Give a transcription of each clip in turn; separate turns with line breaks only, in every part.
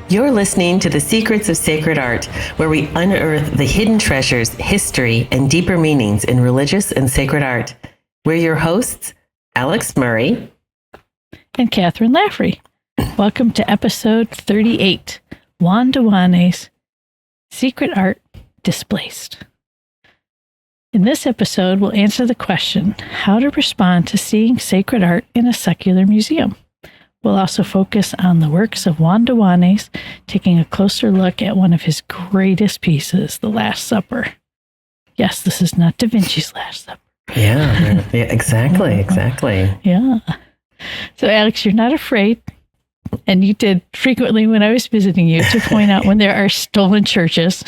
You're listening to The Secrets of Sacred Art, where we unearth the hidden treasures, history, and deeper meanings in religious and sacred art. We're your hosts, Alix Murray
and Kathryn Laffrey. Welcome to episode 38, Juan de Juánez, Secret Art Displaced. In this episode, we'll answer the question, how to respond to seeing sacred art in a secular museum. We'll also focus on the works of Juan de Juánez, taking a closer look at one of his greatest pieces, The Last Supper. Yes, this is not Da Vinci's Last Supper.
Yeah, exactly.
Yeah. So, Alix, you're not afraid, and you did frequently when I was visiting you, to point out when there are stolen churches.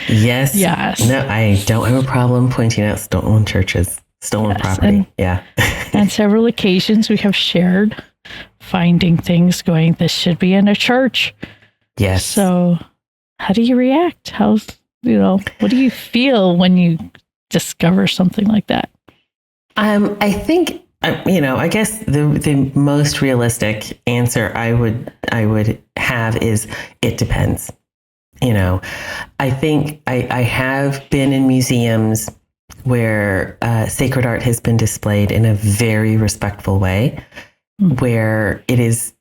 Yes. No, I don't have a problem pointing out stolen churches, stolen property. Yeah.
On several occasions, we have shared finding things going, this should be in a church.
Yes.
So how do you react? What do you feel when you discover something like that?
I think, I guess the most realistic answer I would have is it depends. I think I have been in museums where sacred art has been displayed in a very respectful way, where it is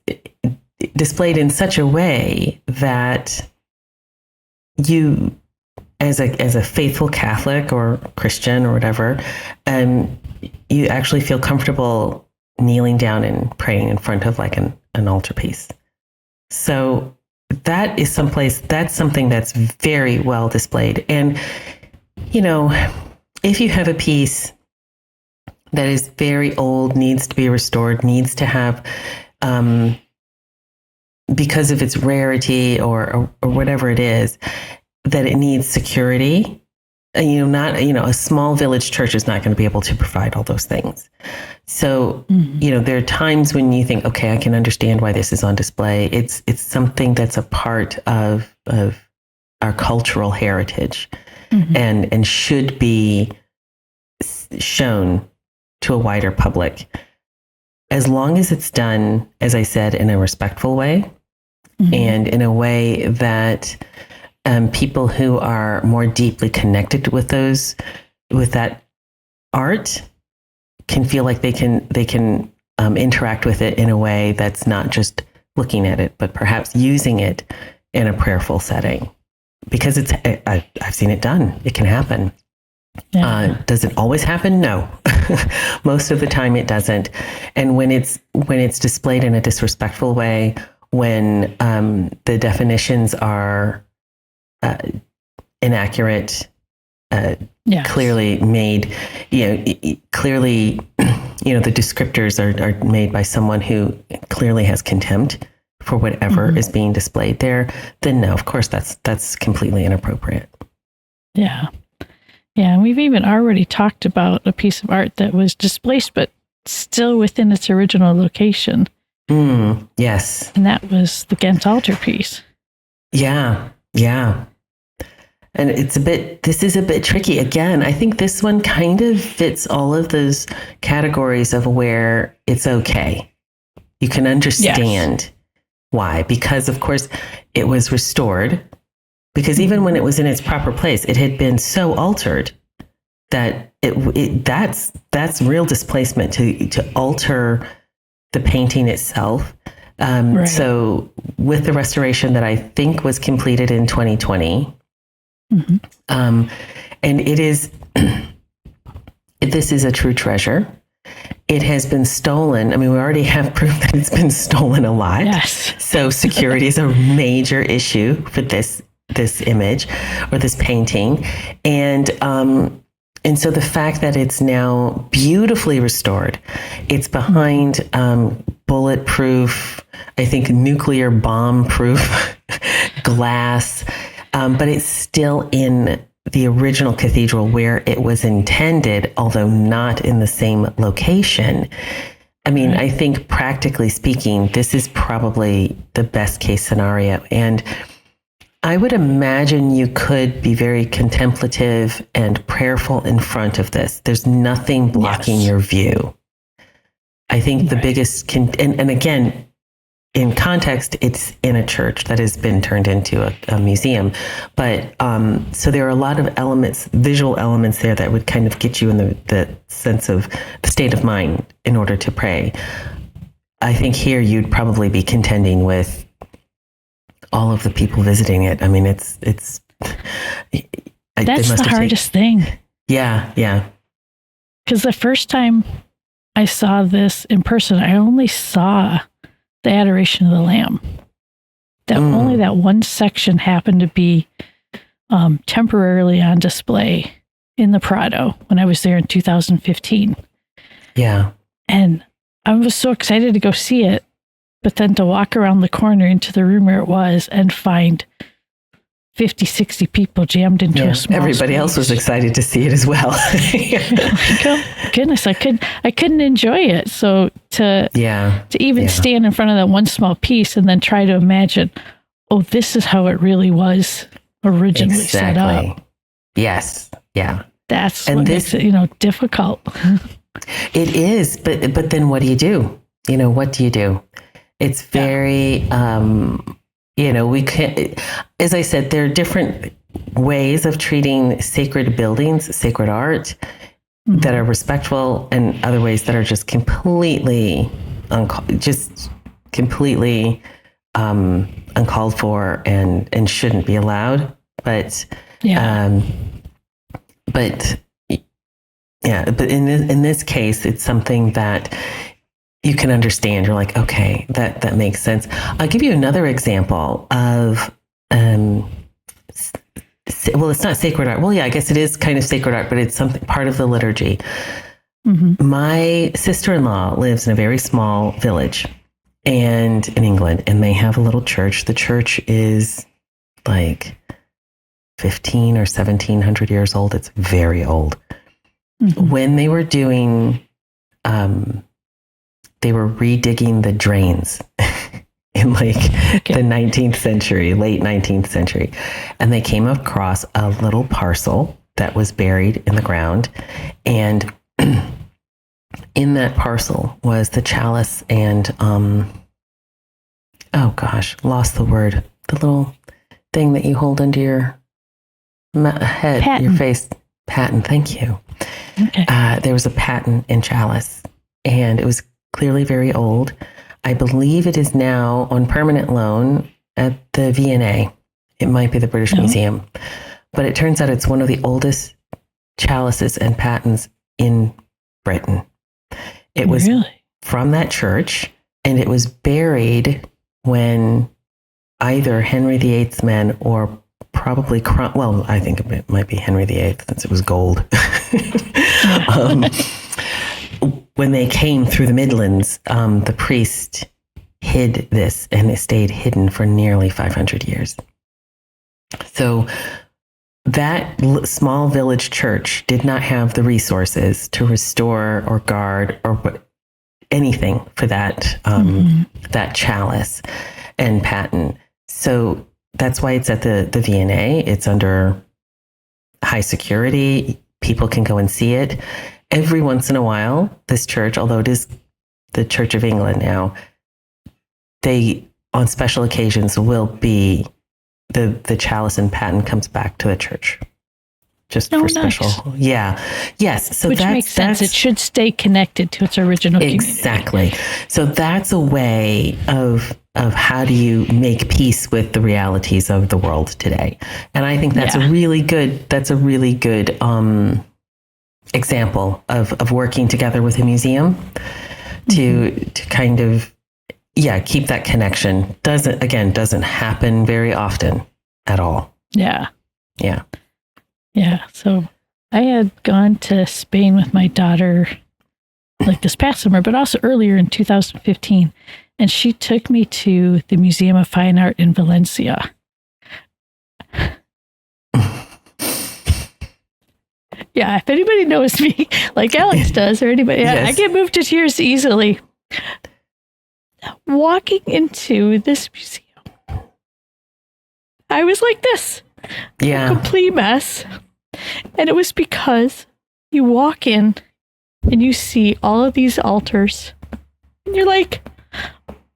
displayed in such a way that you, as a faithful Catholic or Christian or whatever, you actually feel comfortable kneeling down and praying in front of like an altarpiece. So that's something that's very well displayed. And, if you have a piece that is very old, needs to be restored, needs to have, because of its rarity or whatever it is, that it needs security. A small village church is not going to be able to provide all those things. So, there are times when you think, okay, I can understand why this is on display. It's something that's a part of our cultural heritage, and should be shown to a wider public, as long as it's done, as I said, in a respectful way, and in a way that people who are more deeply connected with that art can feel like they can interact with it in a way that's not just looking at it, but perhaps using it in a prayerful setting. Because I've seen it done. It can happen. Yeah. Does it always happen? No. Most of the time it doesn't. And when it's displayed in a disrespectful way, when the definitions are inaccurate, clearly made, clearly, the descriptors are made by someone who clearly has contempt for whatever is being displayed there, then no, of course that's completely inappropriate. Yeah.
Yeah, and we've even already talked about a piece of art that was displaced, but still within its original location.
Yes.
And that was the Ghent altarpiece.
Yeah. And this is a bit tricky. Again, I think this one kind of fits all of those categories of where it's okay. You can understand why, because of course it was restored. Because even when it was in its proper place, it had been so altered that that's real displacement to alter the painting itself. Right. So with the restoration that I think was completed in 2020, and it is, this is a true treasure. It has been stolen. I mean, we already have proof that it's been stolen a lot.
Yes.
So security is a major issue for this image or this painting. And so the fact that it's now beautifully restored, it's behind bulletproof, I think nuclear bomb proof glass, but it's still in the original cathedral where it was intended, although not in the same location. I mean, I think practically speaking, this is probably the best case scenario. And I would imagine you could be very contemplative and prayerful in front of this. There's nothing blocking your view. I think the biggest, and again, in context, it's in a church that has been turned into a museum. But so there are a lot of elements, visual elements there that would kind of get you in the sense of the state of mind in order to pray. I think here you'd probably be contending with all of the people visiting it. I mean, that's
the hardest thing.
Yeah, yeah.
Because the first time I saw this in person, I only saw the Adoration of the Lamb. Only that one section happened to be temporarily on display in the Prado when I was there in 2015.
Yeah.
And I was so excited to go see it, but then to walk around the corner into the room where it was and find 50, 60 people jammed into a small
Everybody
space.
else was excited to see it as well.
Like, oh goodness, I couldn't enjoy it. So to even stand in front of that one small piece and then try to imagine, oh, this is how it really was originally set up.
Yes. Yeah.
That's what makes it, difficult.
It is, but then what do you do? What do you do? It's very we can't, as I said, there are different ways of treating sacred buildings, sacred art that are respectful, and other ways that are just completely uncalled for and shouldn't be allowed. But in this case, it's something that you can understand. You're like, okay, that makes sense. I'll give you another example of, it's not sacred art. Well, yeah, I guess it is kind of sacred art, but it's something part of the liturgy. Mm-hmm. My sister-in-law lives in a very small village in England, and they have a little church. The church is like 15 or 1700 years old. It's very old. Mm-hmm. When they were doing, they were redigging the drains in the 19th century, late 19th century. And they came across a little parcel that was buried in the ground. And in that parcel was the chalice and, lost the word. The little thing that you hold under your head, paten. Your face. Paten, thank you. Okay. There was a paten and chalice, and it was clearly very old. I believe it is now on permanent loan at the V&A. It might be the British Museum. But it turns out it's one of the oldest chalices and patens in Britain. It was from that church, and it was buried when either Henry VIII's men or probably, I think it might be Henry VIII since it was gold. When they came through the Midlands, the priest hid this, and it stayed hidden for nearly 500 years. So that small village church did not have the resources to restore or guard or anything for that that chalice and paten. So that's why it's at the V&A. It's under high security. People can go and see it. Every once in a while, this church, although it is the Church of England now, they, on special occasions, will be the chalice and paten comes back to the church. Just for special. Yeah. Yes. So
which makes sense. It should stay connected to its original community. Exactly.
So that's a way of how do you make peace with the realities of the world today. And I think that's a really good example of working together with a museum to kind of keep that connection. Doesn't happen very often at all.
Yeah So I had gone to Spain with my daughter like this past summer, but also earlier in 2015, and she took me to the Museum of Fine Art in Valencia. Yeah, if anybody knows me, like Alix does, or anybody, I get moved to tears easily. Walking into this museum, I was like this. A complete mess. And it was because you walk in and you see all of these altars, and you're like,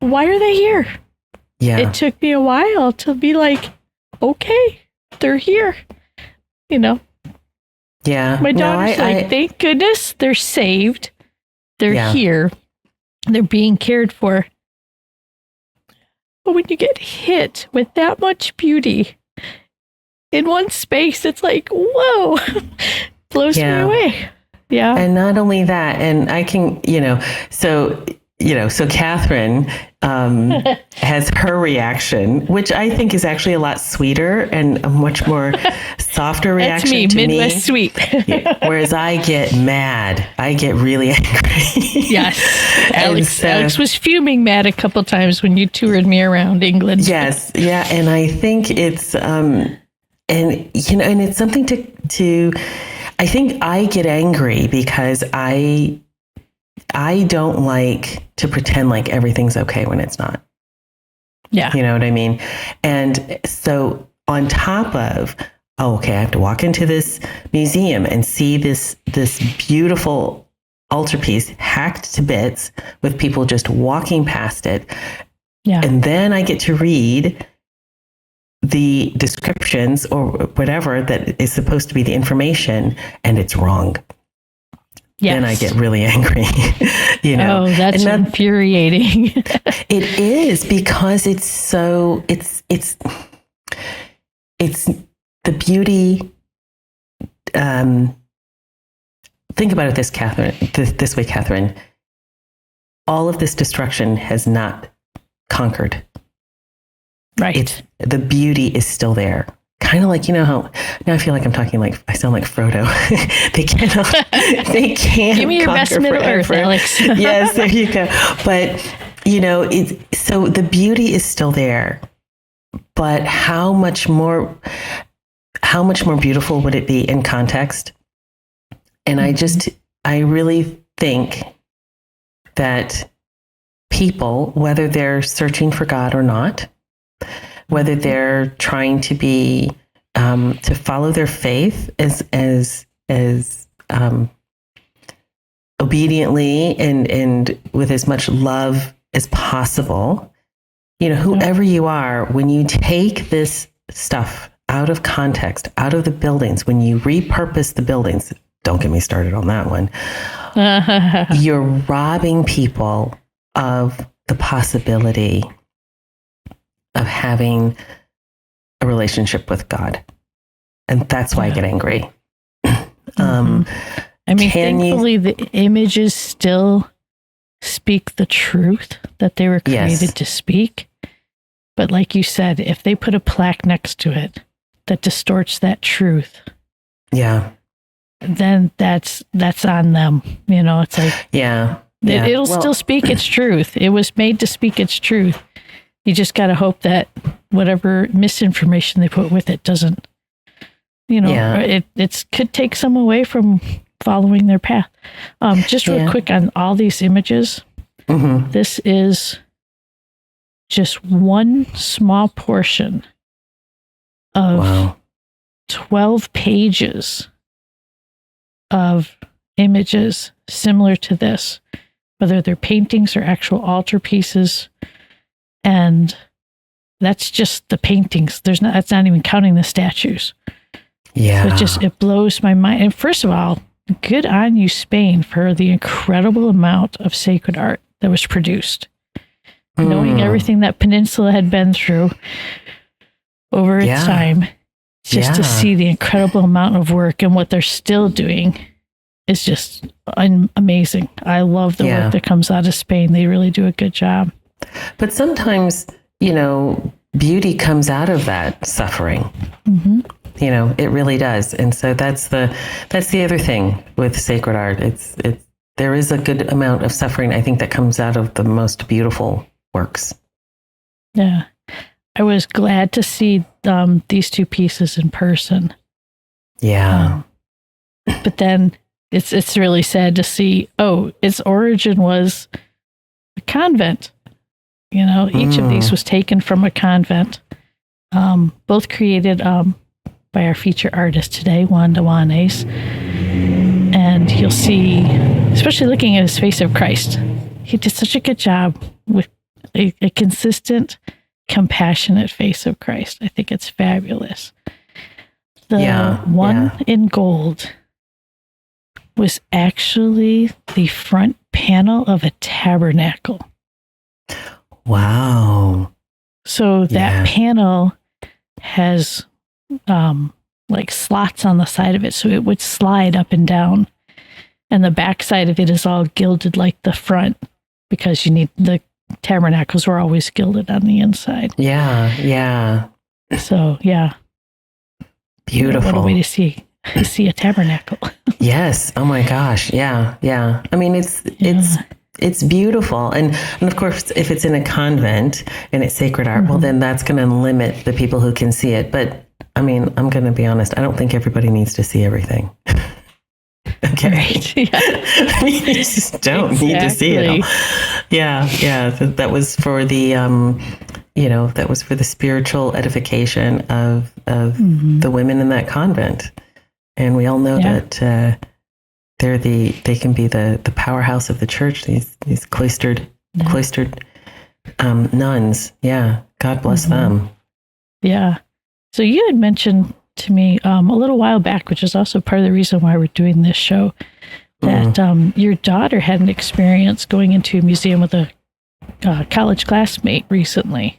why are they here?
Yeah.
It took me a while to be like, okay, they're here.
Yeah.
My daughter's thank goodness they're saved. They're here. They're being cared for. But when you get hit with that much beauty in one space, it's like, whoa, blows me away. Yeah.
And not only that, and I can, so Kathryn has her reaction, which I think is actually a lot sweeter and a much more softer reaction.
That's me, Midwest sweet.
Whereas I get mad. I get really angry.
Yes. Alix was fuming mad a couple times when you toured me around England.
Yes. Yeah. And I think it's, and it's something to, I think I get angry because I don't like to pretend like everything's okay when it's not.
Yeah.
You know what I mean? And so on top of, I have to walk into this museum and see this beautiful altarpiece hacked to bits with people just walking past it.
Yeah.
And then I get to read the descriptions or whatever that is supposed to be the information, and it's wrong. Yes. Then I get really angry.
Oh, that's infuriating.
It is, because it's so it's the beauty. Think about it this way, Kathryn. All of this destruction has not conquered.
Right.
The beauty is still there. Kind of like, how now I feel like I'm talking like I sound like Frodo. They can't
give me your best Middle Earth, Alix.
Yes, there you go. But so the beauty is still there, but how much more beautiful would it be in context? And I really think that people, whether they're searching for God or not, whether they're trying to be to follow their faith as obediently and with as much love as possible, whoever you are, when you take this stuff out of context, out of the buildings, when you repurpose the buildings, don't get me started on that one, you're robbing people of the possibility of having a relationship with God. And that's why I get angry.
Thankfully, the images still speak the truth that they were created to speak. But like you said, if they put a plaque next to it that distorts that truth, then that's on them. It's like, it'll still speak its truth. It was made to speak its truth. You just got to hope that whatever misinformation they put with it doesn't, it could take some away from following their path. Just real quick on all these images. Mm-hmm. This is just one small portion of 12 pages of images similar to this, whether they're paintings or actual altar pieces. And that's just the paintings. That's not even counting the statues. Yeah. So it blows my mind. And first of all, good on you, Spain, for the incredible amount of sacred art that was produced. Knowing everything that peninsula had been through over its time, just to see the incredible amount of work and what they're still doing is just amazing. I love the work that comes out of Spain. They really do a good job.
But sometimes, beauty comes out of that suffering. Mm-hmm. It really does. And so that's the other thing with sacred art. There is a good amount of suffering, I think, that comes out of the most beautiful works.
Yeah. I was glad to see these two pieces in person.
Yeah.
But then it's really sad to see, its origin was a convent. Each of these was taken from a convent, both created by our feature artist today, Juan de Juánez. And you'll see, especially looking at his face of Christ, he did such a good job with a consistent, compassionate face of Christ. I think it's fabulous. The one in gold was actually the front panel of a tabernacle.
Wow.
So that panel has like slots on the side of it, so it would slide up and down. And the back side of it is all gilded like the front, because the tabernacles were always gilded on the inside.
Yeah.
So, yeah.
Beautiful.
What a way to see a tabernacle.
Yes. Oh my gosh. Yeah. I mean, it's beautiful. And of course, if it's in a convent and it's sacred art, well, then that's going to limit the people who can see it. But I mean, I'm going to be honest. I don't think everybody needs to see everything. Okay.
Right. Yeah.
I mean, you just don't need to see it all. Yeah. That was for the, that was for the spiritual edification of the women in that convent. And we all know that they can be the powerhouse of the church. These cloistered nuns. Yeah, God bless them.
Yeah. So you had mentioned to me a little while back, which is also part of the reason why we're doing this show, that your daughter had an experience going into a museum with a college classmate recently,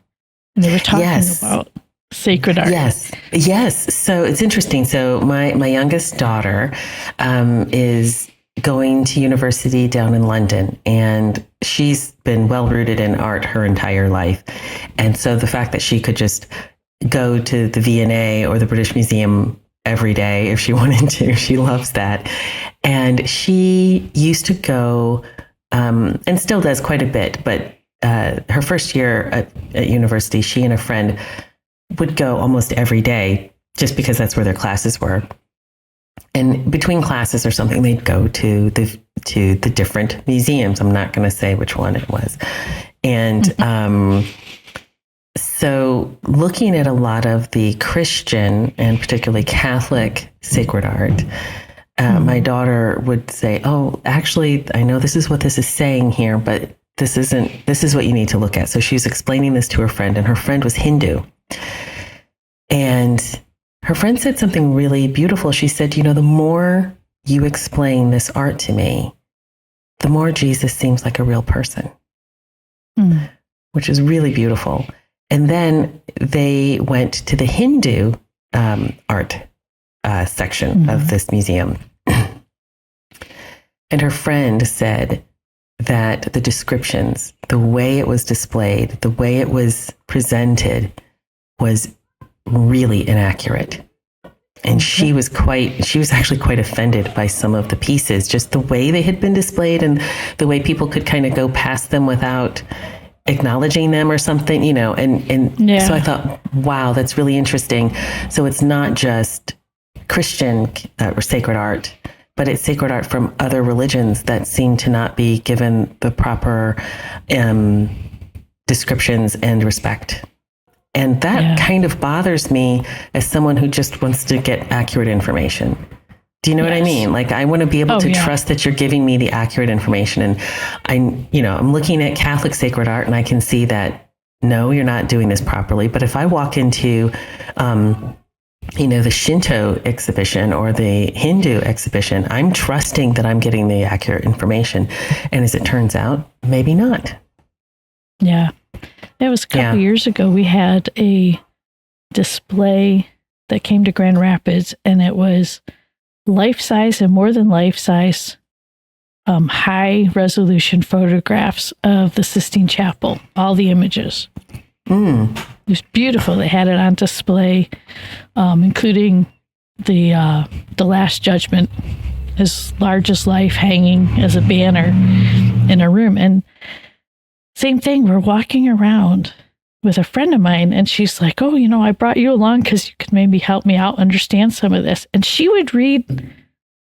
and they were talking about sacred art.
Yes. So it's interesting. So my youngest daughter is going to university down in London, and she's been well rooted in art her entire life. And so the fact that she could just go to the V&A or the British Museum every day if she wanted to, she loves that. And she used to go, and still does quite a bit, but her first year at university, she and a friend would go almost every day just because that's where their classes were. And between classes or something, they'd go to the different museums. I'm not going to say which one it was. And so looking at a lot of the Christian and particularly Catholic sacred art, my daughter would say, oh, actually, I know this is what this is saying here, but this is what you need to look at. So she was explaining this to her friend, and her friend was Hindu. And her friend said something really beautiful. She said, the more you explain this art to me, the more Jesus seems like a real person, which is really beautiful. And then they went to the Hindu art section of this museum. And her friend said that the descriptions, the way it was displayed, the way it was presented was really inaccurate. And she was actually quite offended by some of the pieces, just the way they had been displayed and the way people could kind of go past them without acknowledging them or something, so I thought, wow, that's really interesting. So it's not just Christian or sacred art, but it's sacred art from other religions that seem to not be given the proper descriptions and respect. And that kind of bothers me as someone who just wants to get accurate information. Do you know what I mean? Like, I want to be able to trust that you're giving me the accurate information. And I'm looking at Catholic sacred art and I can see that, no, you're not doing this properly. But if I walk into, the Shinto exhibition or the Hindu exhibition, I'm trusting that I'm getting the accurate information. And as it turns out, maybe not.
Yeah. It was a couple years ago. We had a display that came to Grand Rapids, and it was life-size and more than life-size high-resolution photographs of the Sistine Chapel, all the images. It was beautiful. They had it on display, including the Last Judgment, as large as life, hanging as a banner in a room. And same thing, we're walking around with a friend of mine, and she's like, oh, I brought you along because you could maybe help me out understand some of this. And she would read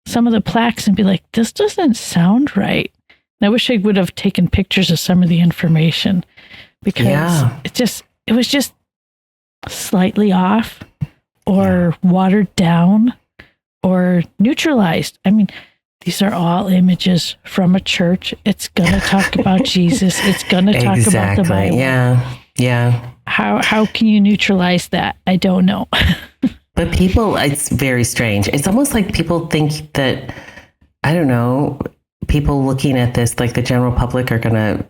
some of the plaques and be like, this doesn't sound right. And I wish I would have taken pictures of some of the information, because it was just slightly off or watered down or neutralized. I mean, these are all images from a church. It's going to talk about Jesus. It's going to talk about the Bible.
Yeah.
How can you neutralize that? I don't know.
But people, it's very strange. It's almost like people think that, I don't know, people looking at this, like the general public are going to,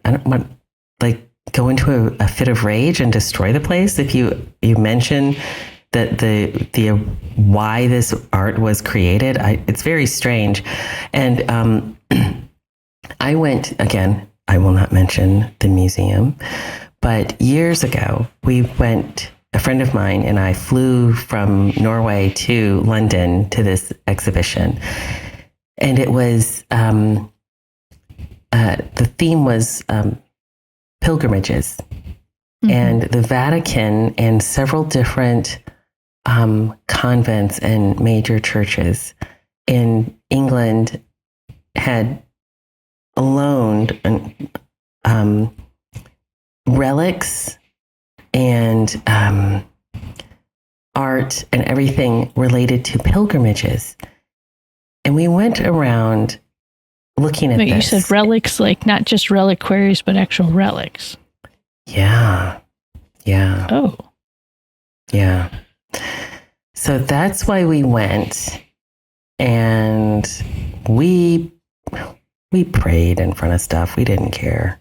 go into a fit of rage and destroy the place if you mention that the why this art was created. It's very strange. And I went, again, I will not mention the museum, but years ago we went, a friend of mine and I flew from Norway to London to this exhibition, and it was the theme was pilgrimages. Mm-hmm. And the Vatican and several different convents and major churches in England had loaned relics and art and everything related to pilgrimages. And we went around looking at this.
You said relics, like not just reliquaries, but actual relics.
Yeah.
Oh.
Yeah. So that's why we went, and we prayed in front of stuff. We didn't care.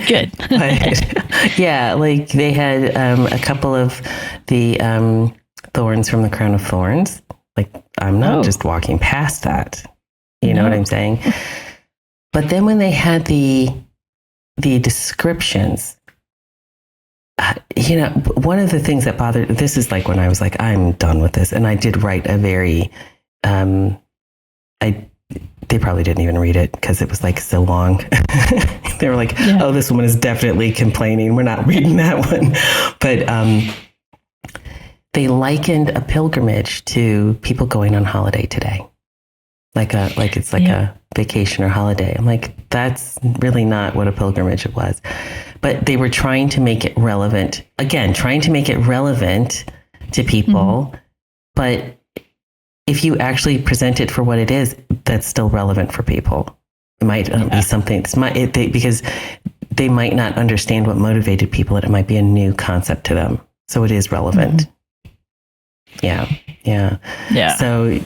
Good.
But, yeah, like they had a couple of the thorns from the crown of thorns. Like, I'm not just walking past that. You know what I'm saying? But then when they had the descriptions, one of the things that bothered, this is like when I was like, I'm done with this. And I did write a very, they probably didn't even read it because it was like so long. They were like, oh, this woman is definitely complaining. We're not reading that one. But they likened a pilgrimage to people going on holiday today. It's like a vacation or holiday. I'm like, that's really not what a pilgrimage was. But they were trying to make it relevant. Again, trying to make it relevant to people. Mm-hmm. But if you actually present it for what it is, that's still relevant for people. It might be something because they might not understand what motivated people, and it might be a new concept to them. So it is relevant. Mm-hmm. Yeah. So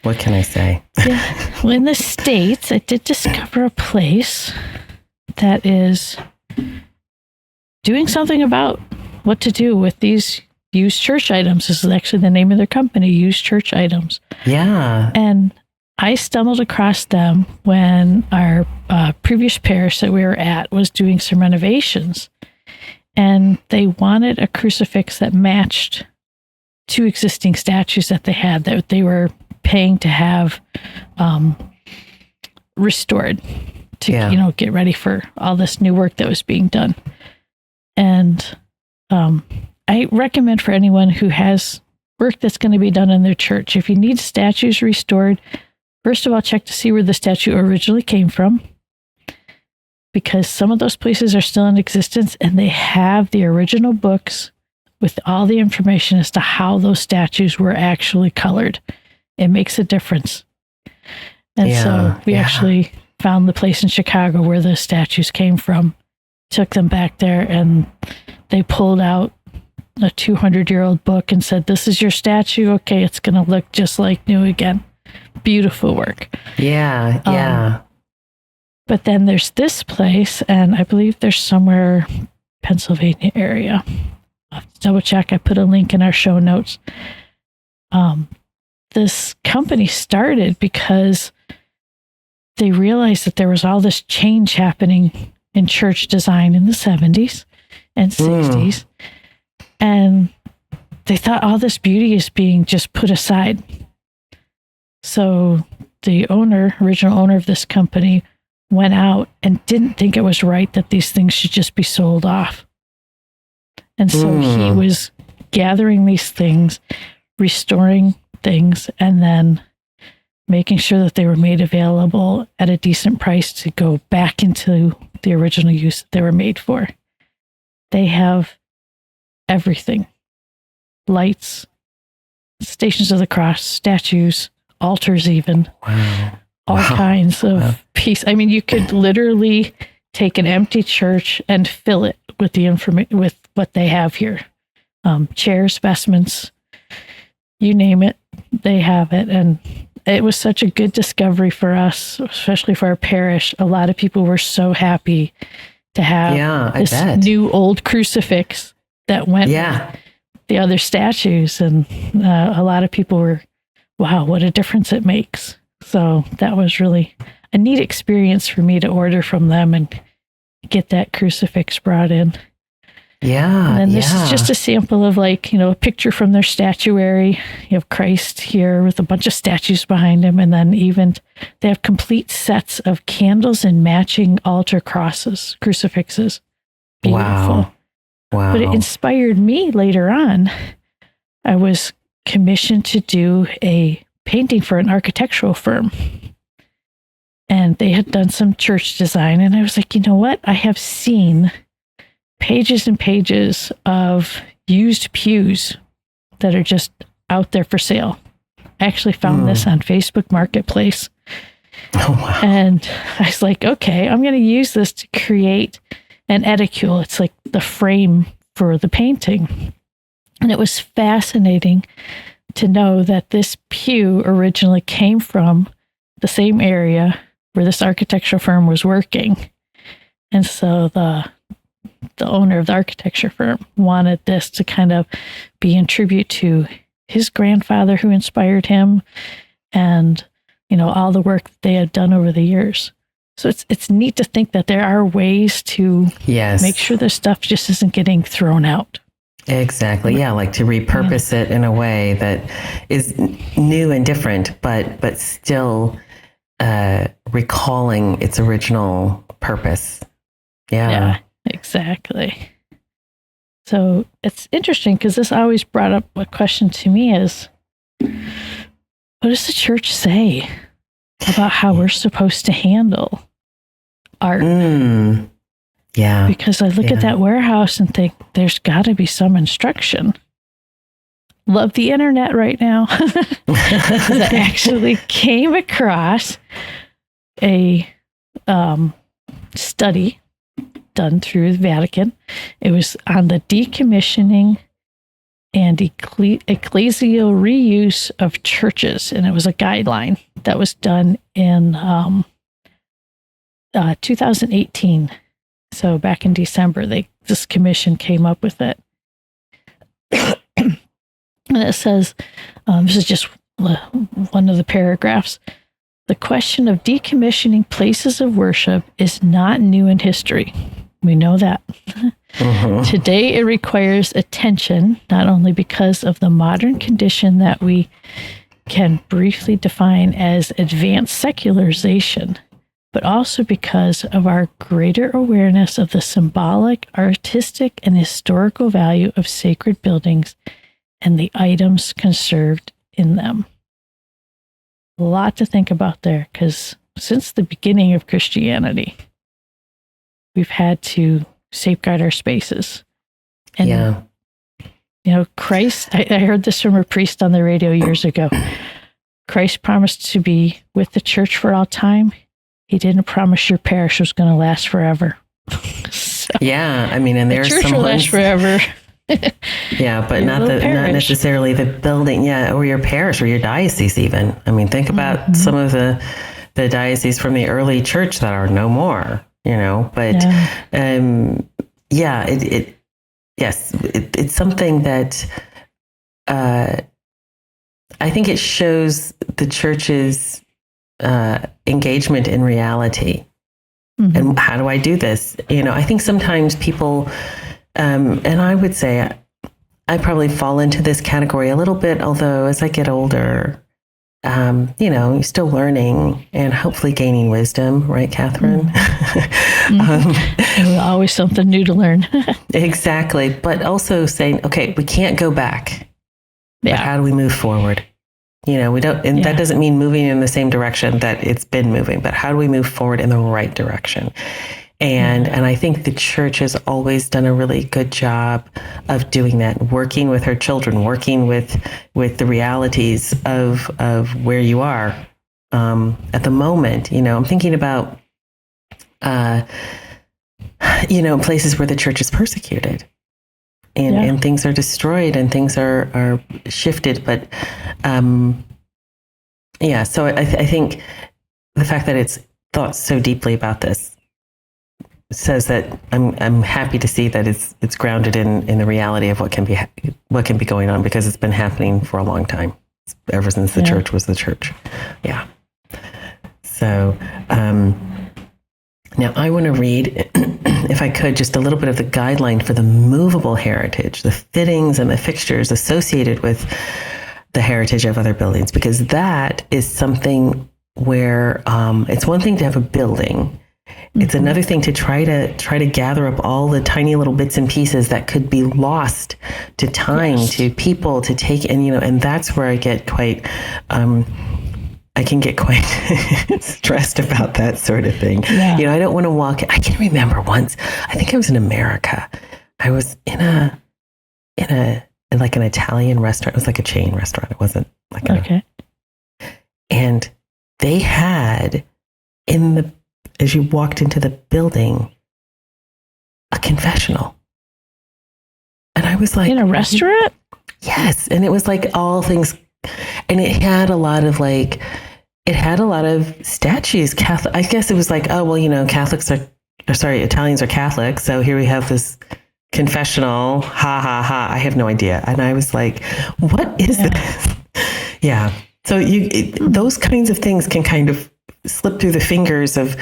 what can I say?
Well, in the States, I did discover a place that is doing something about what to do with these used church items. This is actually the name of their company, Used Church Items.
Yeah.
And I stumbled across them when our previous parish that we were at was doing some renovations. And they wanted a crucifix that matched two existing statues that they had that they were paying to have restored to get ready for all this new work that was being done. And I recommend for anyone who has work that's going to be done in their church, if you need statues restored, first of all, check to see where the statue originally came from, because some of those places are still in existence and they have the original books with all the information as to how those statues were actually colored. It makes a difference. And so we actually found the place in Chicago where the statues came from, took them back there, and they pulled out a 200-year-old book and said, this is your statue. Okay, it's going to look just like new again. Beautiful work.
Yeah.
But then there's this place, and I believe there's somewhere Pennsylvania area. I'll have to double check. I put a link in our show notes. This company started because they realized that there was all this change happening in church design in the 70s and 60s. And they thought all this beauty is being just put aside. So the original owner of this company, went out and didn't think it was right that these things should just be sold off. And so he was gathering these things, restoring things, and then making sure that they were made available at a decent price to go back into the original use that they were made for. They have everything: lights, Stations of the Cross, statues, altars, even.
Wow.
All kinds of piece. I mean, you could literally take an empty church and fill it with the information, with what they have here. Chairs, vestments, you name it, they have it. And it was such a good discovery for us, especially for our parish. A lot of people were so happy to have this new old crucifix that went with the other statues. And a lot of people were, wow, what a difference it makes. So that was really a neat experience for me to order from them and get that crucifix brought in.
Yeah.
And then this is just a sample of, like, you know, a picture from their statuary. You have Christ here with a bunch of statues behind him. And then even they have complete sets of candles and matching altar crosses, crucifixes. Beautiful.
Wow.
But it inspired me later on. I was commissioned to do a painting for an architectural firm. And they had done some church design. And I was like, you know what? I have seen pages and pages of used pews that are just out there for sale. I actually found this on Facebook Marketplace.
Oh, wow.
And I was like, okay, I'm going to use this to create an edicule. It's like the frame for the painting. And it was fascinating to know that this pew originally came from the same area where this architecture firm was working. And so the owner of the architecture firm wanted this to kind of be in tribute to his grandfather who inspired him, and, you know, all the work that they had done over the years. So it's neat to think that there are ways to make sure this stuff just isn't getting thrown out.
Exactly. Yeah. Like to repurpose it in a way that is new and different, but still recalling its original purpose.
Yeah, exactly. So it's interesting because this always brought up a question to me is, what does the church say about how we're supposed to handle art?
Yeah.
Because I look at that warehouse and think there's got to be some instruction. Love the internet right now. I actually came across a study done through the Vatican. It was on the decommissioning and ecclesial reuse of churches. And it was a guideline that was done in 2018. So back in December, this commission came up with it. And it says, this is just one of the paragraphs. The question of decommissioning places of worship is not new in history. We know that. Today, it requires attention, not only because of the modern condition that we can briefly define as advanced secularization, but also because of our greater awareness of the symbolic, artistic, and historical value of sacred buildings and the items conserved in them. A lot to think about there, because since the beginning of Christianity, we've had to safeguard our spaces. And, you know, Christ, I heard this from a priest on the radio years ago. Christ promised to be with the church for all time. He didn't promise your parish was going to last forever. So,
I mean, and there's
the church will last forever.
But not necessarily the building, or your parish or your diocese even. I mean, think about some of the dioceses from the early church that are no more, you know, but it's something that I think it shows the church's engagement in reality. And how do I do this? You know, I think sometimes people, and I would say I probably fall into this category a little bit, although as I get older, you know, you're still learning and hopefully gaining wisdom, right, Kathryn?
Always something new to learn.
Exactly. But also saying, okay, we can't go back. But how do we move forward? You know, we don't, and that doesn't mean moving in the same direction that it's been moving, but how do we move forward in the right direction? And I think the church has always done a really good job of doing that, working with her children, working with the realities of where you are at the moment. I'm thinking about places where the church is persecuted and things are destroyed and things are shifted. But so I think the fact that it's thought so deeply about this says that I'm happy to see that it's grounded in the reality of what can be going on, because it's been happening for a long time, ever since the church was the church. Yeah. So now I want to read, if I could, just a little bit of the guideline for the movable heritage, the fittings and the fixtures associated with the heritage of other buildings, because that is something where it's one thing to have a building. It's another thing to try to gather up all the tiny little bits and pieces that could be lost to time, to people, to take, and that's where I get quite, I can get quite stressed about that sort of thing. Yeah. I don't want to walk. I can remember once, I think I was in America. I was in like an Italian restaurant. It was like a chain restaurant. It wasn't like and they had as you walked into the building, a confessional. And I was like,
in a restaurant?
Yes. And it was like all things, and it had a lot of statues. Catholic, I guess it was like, oh, well, Italians are Catholic. So here we have this confessional, ha, ha, ha. I have no idea. And I was like, what is this? Yeah. So those kinds of things can kind of slip through the fingers of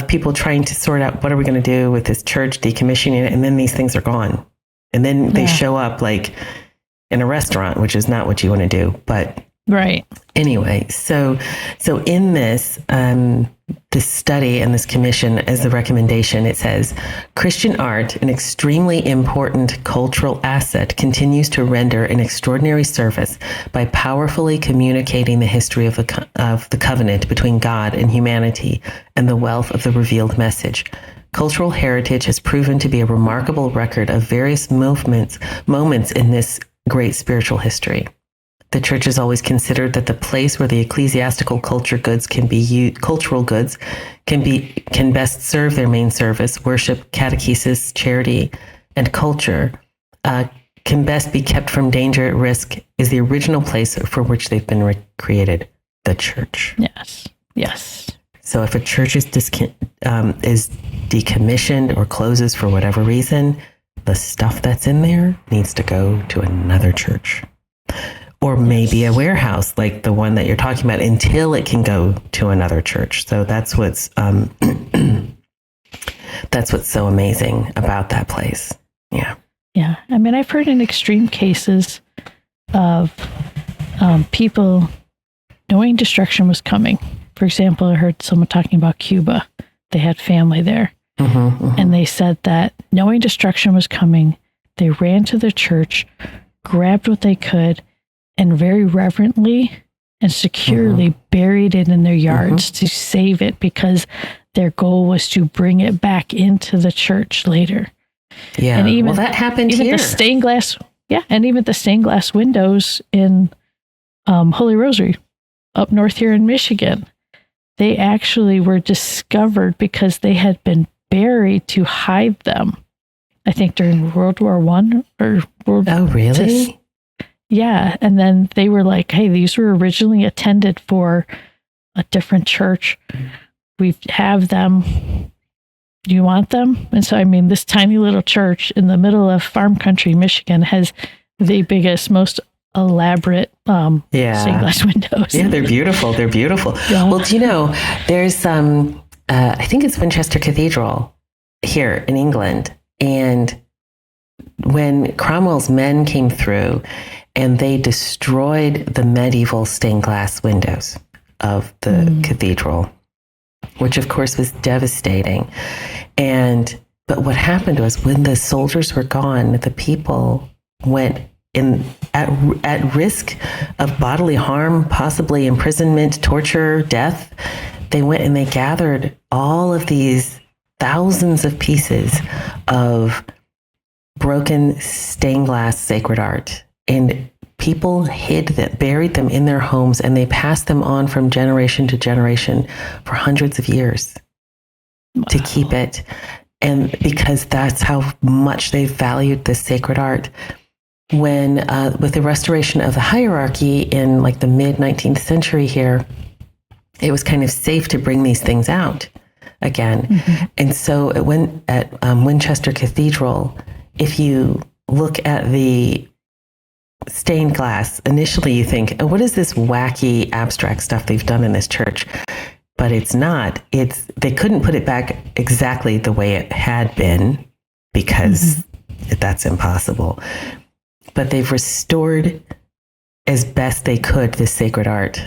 people trying to sort out, what are we going to do with this church, decommissioning it, and then these things are gone, and then they show up like in a restaurant, which is not what you want to do. But
right.
Anyway, so in this study and this commission, as the recommendation, it says, Christian art, an extremely important cultural asset, continues to render an extraordinary service by powerfully communicating the history of the covenant between God and humanity and the wealth of the revealed message. Cultural heritage has proven to be a remarkable record of various moments in this great spiritual history. The church has always considered that the place where the ecclesiastical cultural goods can best serve their main service, worship, catechesis, charity, and culture, can best be kept from danger at risk, is the original place for which they've been created, the church.
Yes.
So if a church is decommissioned or closes for whatever reason, the stuff that's in there needs to go to another church. Or maybe a warehouse like the one that you're talking about, until it can go to another church. So that's what's so amazing about that place. Yeah.
Yeah. I mean, I've heard in extreme cases of people knowing destruction was coming. For example, I heard someone talking about Cuba. They had family there. And they said that knowing destruction was coming, they ran to the church, grabbed what they could, and very reverently and securely buried it in their yards to save it, because their goal was to bring it back into the church later.
Yeah, and even, that happened
even
here.
The stained glass, and even the stained glass windows in Holy Rosary up north here in Michigan, they actually were discovered because they had been buried to hide them. I think during World War I or World.
Oh, really?
Yeah. And then they were like, hey, these were originally intended for a different church. We have them. Do you want them? And so, I mean, this tiny little church in the middle of farm country, Michigan, has the biggest, most elaborate stained glass windows.
Yeah, they're beautiful. They're beautiful. Yeah. Well, do you know, there's, I think it's Winchester Cathedral here in England. And when Cromwell's men came through and they destroyed the medieval stained glass windows of the cathedral, which of course was devastating. But what happened was, when the soldiers were gone, the people went at risk of bodily harm, possibly imprisonment, torture, death. They went and they gathered all of these thousands of pieces of broken stained glass sacred art, and people hid them, buried them in their homes, and they passed them on from generation to generation for hundreds of years to keep it. And because that's how much they valued this sacred art. When, with the restoration of the hierarchy in like the mid 19th century here, it was kind of safe to bring these things out again. Mm-hmm. And so it went at Winchester Cathedral, if you look at the stained glass, initially you think, oh, what is this wacky abstract stuff they've done in this church? But it's not. They couldn't put it back exactly the way it had been because that's impossible. But they've restored as best they could this sacred art.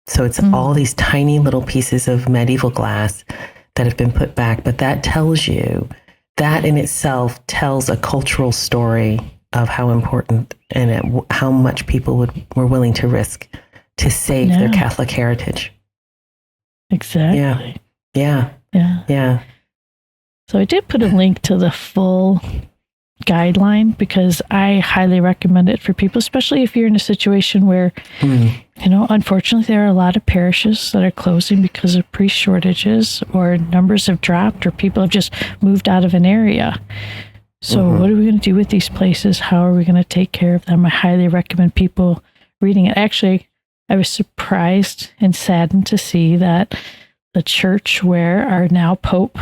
So it's all these tiny little pieces of medieval glass that have been put back. But that tells you, that in itself tells a cultural story of how important and how much people were willing to risk to save their Catholic heritage.
Exactly.
Yeah.
So I did put a link to the full guideline because I highly recommend it for people, especially if you're in a situation where, unfortunately, there are a lot of parishes that are closing because of priest shortages, or numbers have dropped, or people have just moved out of an area. So what are we going to do with these places? How are we going to take care of them? I highly recommend people reading it. Actually, I was surprised and saddened to see that the church where our now Pope,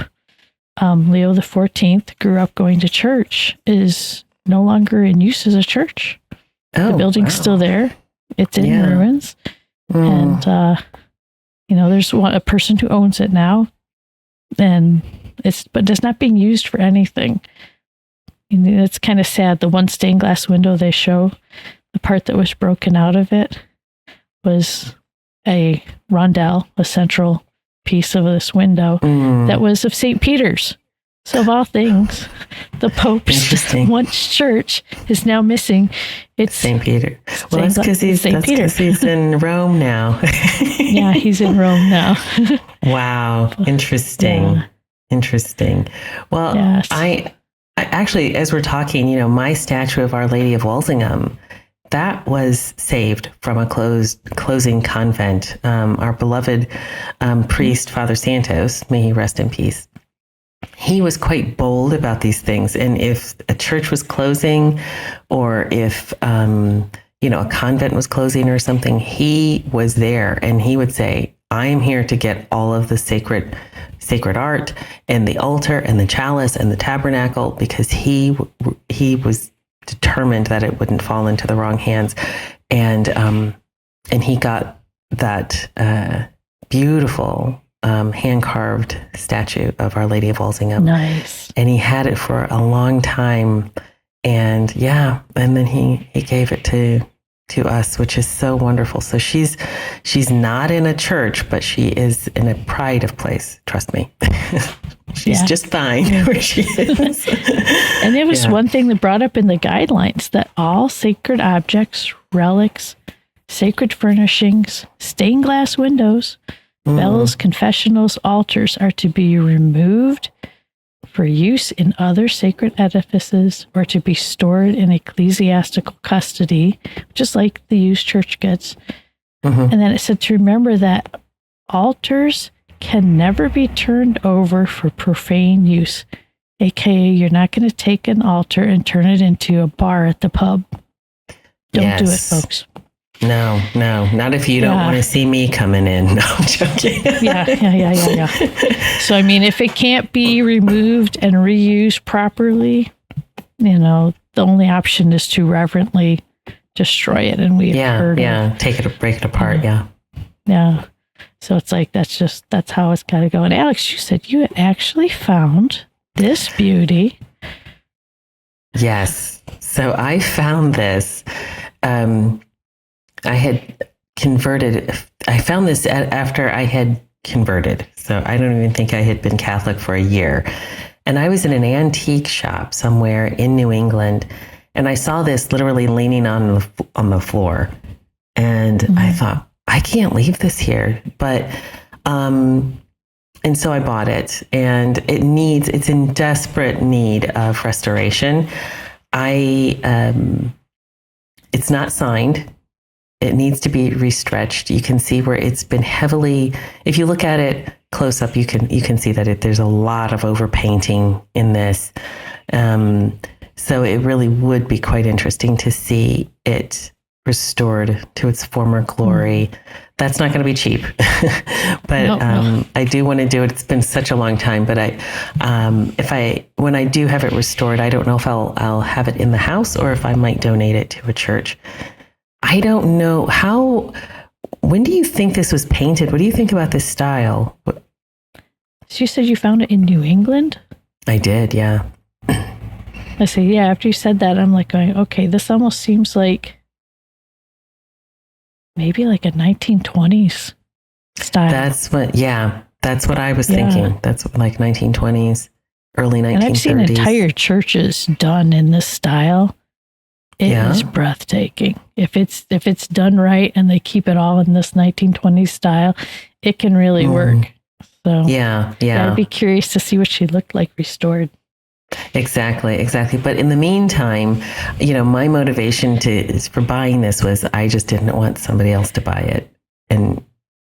Leo the 14th, grew up going to church is no longer in use as a church. The building's still there. It's in ruins. And, there's a person who owns it now, and but it's not being used for anything. It's kind of sad. The one stained glass window they show, the part that was broken out of it was a rondelle, a central piece of this window that was of St. Peter's. So of all things, the Pope's once church is now missing. It's
St. Peter. Well, that's because he's in Rome now.
Yeah, he's in Rome now.
Wow. Interesting.
Yeah.
Interesting. Well, yes. I actually, as we're talking, my statue of Our Lady of Walsingham, that was saved from a closing convent. Our beloved priest, Father Santos, may he rest in peace, he was quite bold about these things. And if a church was closing, or if a convent was closing or something, he was there and he would say, I am here to get all of the sacred art and the altar and the chalice and the tabernacle, because he was determined that it wouldn't fall into the wrong hands. And he got that beautiful hand-carved statue of Our Lady of Walsingham.
Nice.
And he had it for a long time. And then he gave it to us, which is so wonderful. So she's not in a church, but she is in a pride of place. Trust me. She's just fine where she is.
And there was one thing that brought up in the guidelines, that all sacred objects, relics, sacred furnishings, stained glass windows, bells, confessionals, altars are to be removed for use in other sacred edifices, or to be stored in ecclesiastical custody, just like the used church goods. And then it said to remember that altars can never be turned over for profane use. AKA, you're not going to take an altar and turn it into a bar at the pub. Don't do it, folks.
No, not if you don't want to see me coming in. No, I'm joking.
Yeah. So, if it can't be removed and reused properly, the only option is to reverently destroy it. And we've heard break it apart. Yeah. So it's like, that's how it's got to go. And Alix, you said you had actually found this beauty.
Yes. So I found this. I had converted. I found this after I had converted. So I don't even think I had been Catholic for a year. And I was in an antique shop somewhere in New England, and I saw this literally leaning on the floor. And I thought, I can't leave this here. But And so I bought it, and it's in desperate need of restoration. It's not signed. It needs to be restretched. You can see where it's been heavily, if you look at it close up, you can see that there's a lot of overpainting in this. So it really would be quite interesting to see it restored to its former glory. That's not going to be cheap, but no. I do want to do it. It's been such a long time, but when I do have it restored, I don't know if I'll have it in the house or if I might donate it to a church. I don't know when do you think this was painted? What do you think about this style?
So you said you found it in New England?
I did, yeah.
I say, yeah, after you said that, I'm like going, okay, this almost seems like maybe like a 1920s style. That's what I was thinking. That's like 1920s, early 1930s. And I've seen entire churches done in this style. It is breathtaking. If it's done right and they keep it all in this 1920s style, it can really work. So yeah. I'd be curious to see what she looked like restored. Exactly. But in the meantime, my motivation for buying this was I just didn't want somebody else to buy it and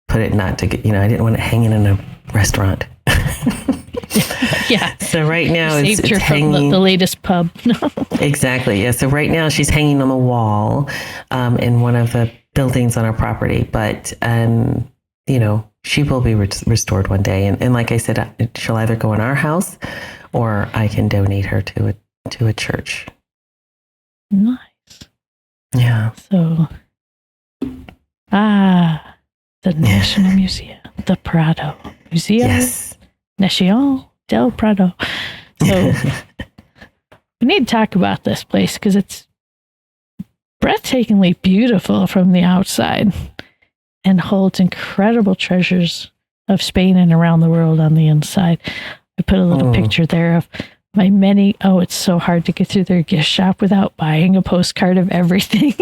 put it I didn't want it hanging in a restaurant. Yeah. So right now it's hanging. The latest pub. Exactly. Yeah. So right now she's hanging on the wall in one of the buildings on our property, but she will be restored one day. And like I said, she'll either go in our house or I can donate her to a church. Nice. Yeah. So, the National Museum, the Prado Museum. Yes. Nacional del Prado. So, we need to talk about this place because it's breathtakingly beautiful from the outside and holds incredible treasures of Spain and around the world on the inside. I put a little picture there of my many. Oh, it's so hard to get through their gift shop without buying a postcard of everything.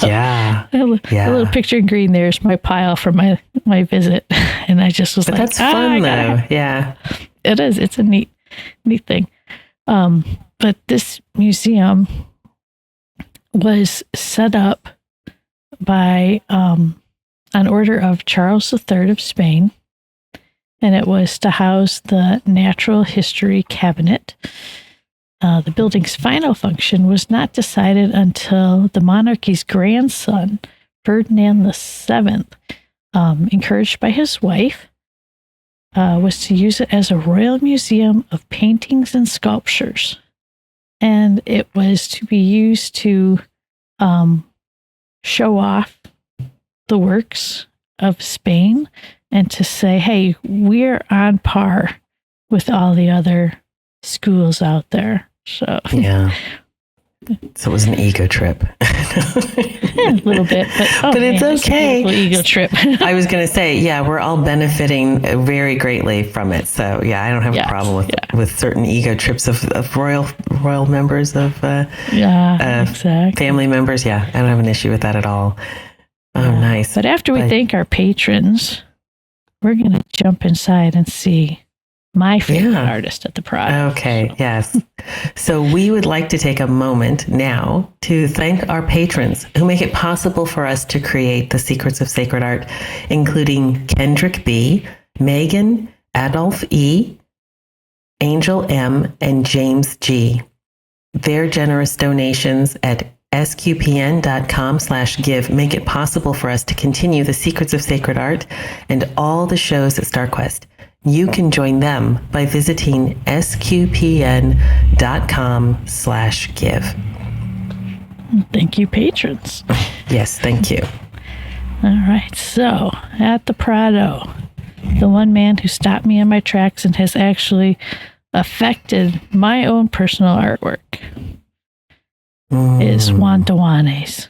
A little picture in green. There's my pile from my visit, and I just was that's fun though. Yeah, it is. It's a neat thing. But this museum was set up by on order of Charles III of Spain. And it was to house the Natural History Cabinet. The building's final function was not decided until the monarchy's grandson, Ferdinand VII, encouraged by his wife, was to use it as a royal museum of paintings and sculptures. And it was to be used to show off the works of Spain and to say, hey, we're on par with all the other schools out there. So So it was an ego trip. A little bit, but it's okay. It's ego trip. I was going to say, we're all benefiting very greatly from it. So I don't have a problem with certain ego trips of royal members of family members. I don't have an issue with that at all. Oh, nice. But after we thank our patrons, we're going to jump inside and see my favorite artist at the Prado. Okay, yes. So we would like to take a moment now to thank our patrons who make it possible for us to create the Secrets of Sacred Art, including Kendrick B., Megan, Adolph E., Angel M., and James G. Their generous donations at sqpn.com/give make it possible for us to continue the Secrets of Sacred Art and all the shows at StarQuest. You can join them by visiting sqpn.com/give. Thank you, patrons. Yes, thank you. All right, so at the Prado, the one man who stopped me in my tracks and has actually affected my own personal artwork is Juan de Juánez.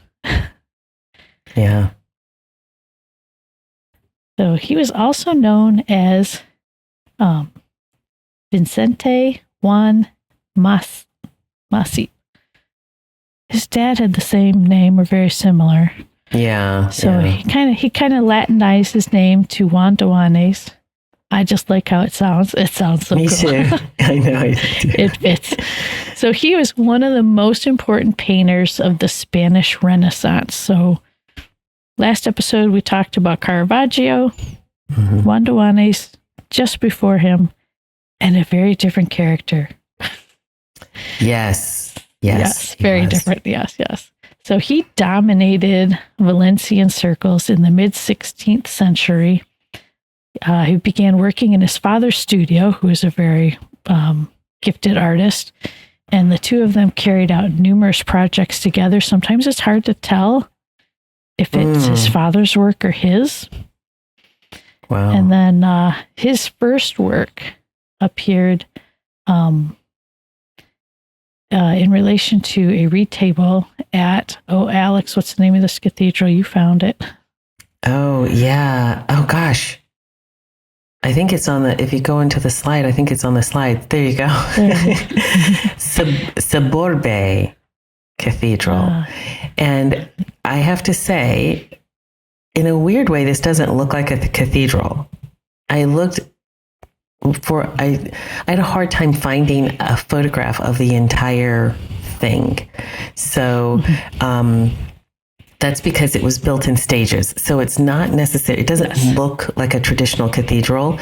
Yeah. So he was also known as Vicente Juan Masi. His dad had the same name or very similar.
Yeah.
So he kind of Latinized his name to Juan de Juánez. I just like how it sounds. It sounds so
Me
cool.
too. I know.
It fits. So he was one of the most important painters of the Spanish Renaissance. So last episode we talked about Caravaggio, Juan de Juánez, just before him, and a very different character.
Yes.
Very different. Yes. So he dominated Valencian circles in the mid-16th century. He began working in his father's studio, who was a very gifted artist, and the two of them carried out numerous projects together. Sometimes it's hard to tell if it's his father's work or his.
Wow.
And then his first work appeared in relation to a reed table at, Alix, what's the name of this cathedral? You found it.
Oh, yeah. Oh, gosh. I think it's on if you go into the slide, I think it's on the slide. There you go. Saborbe Cathedral. And I have to say, in a weird way, this doesn't look like a cathedral. I had a hard time finding a photograph of the entire thing. So that's because it was built in stages. So it's not necessary. It doesn't look like a traditional cathedral,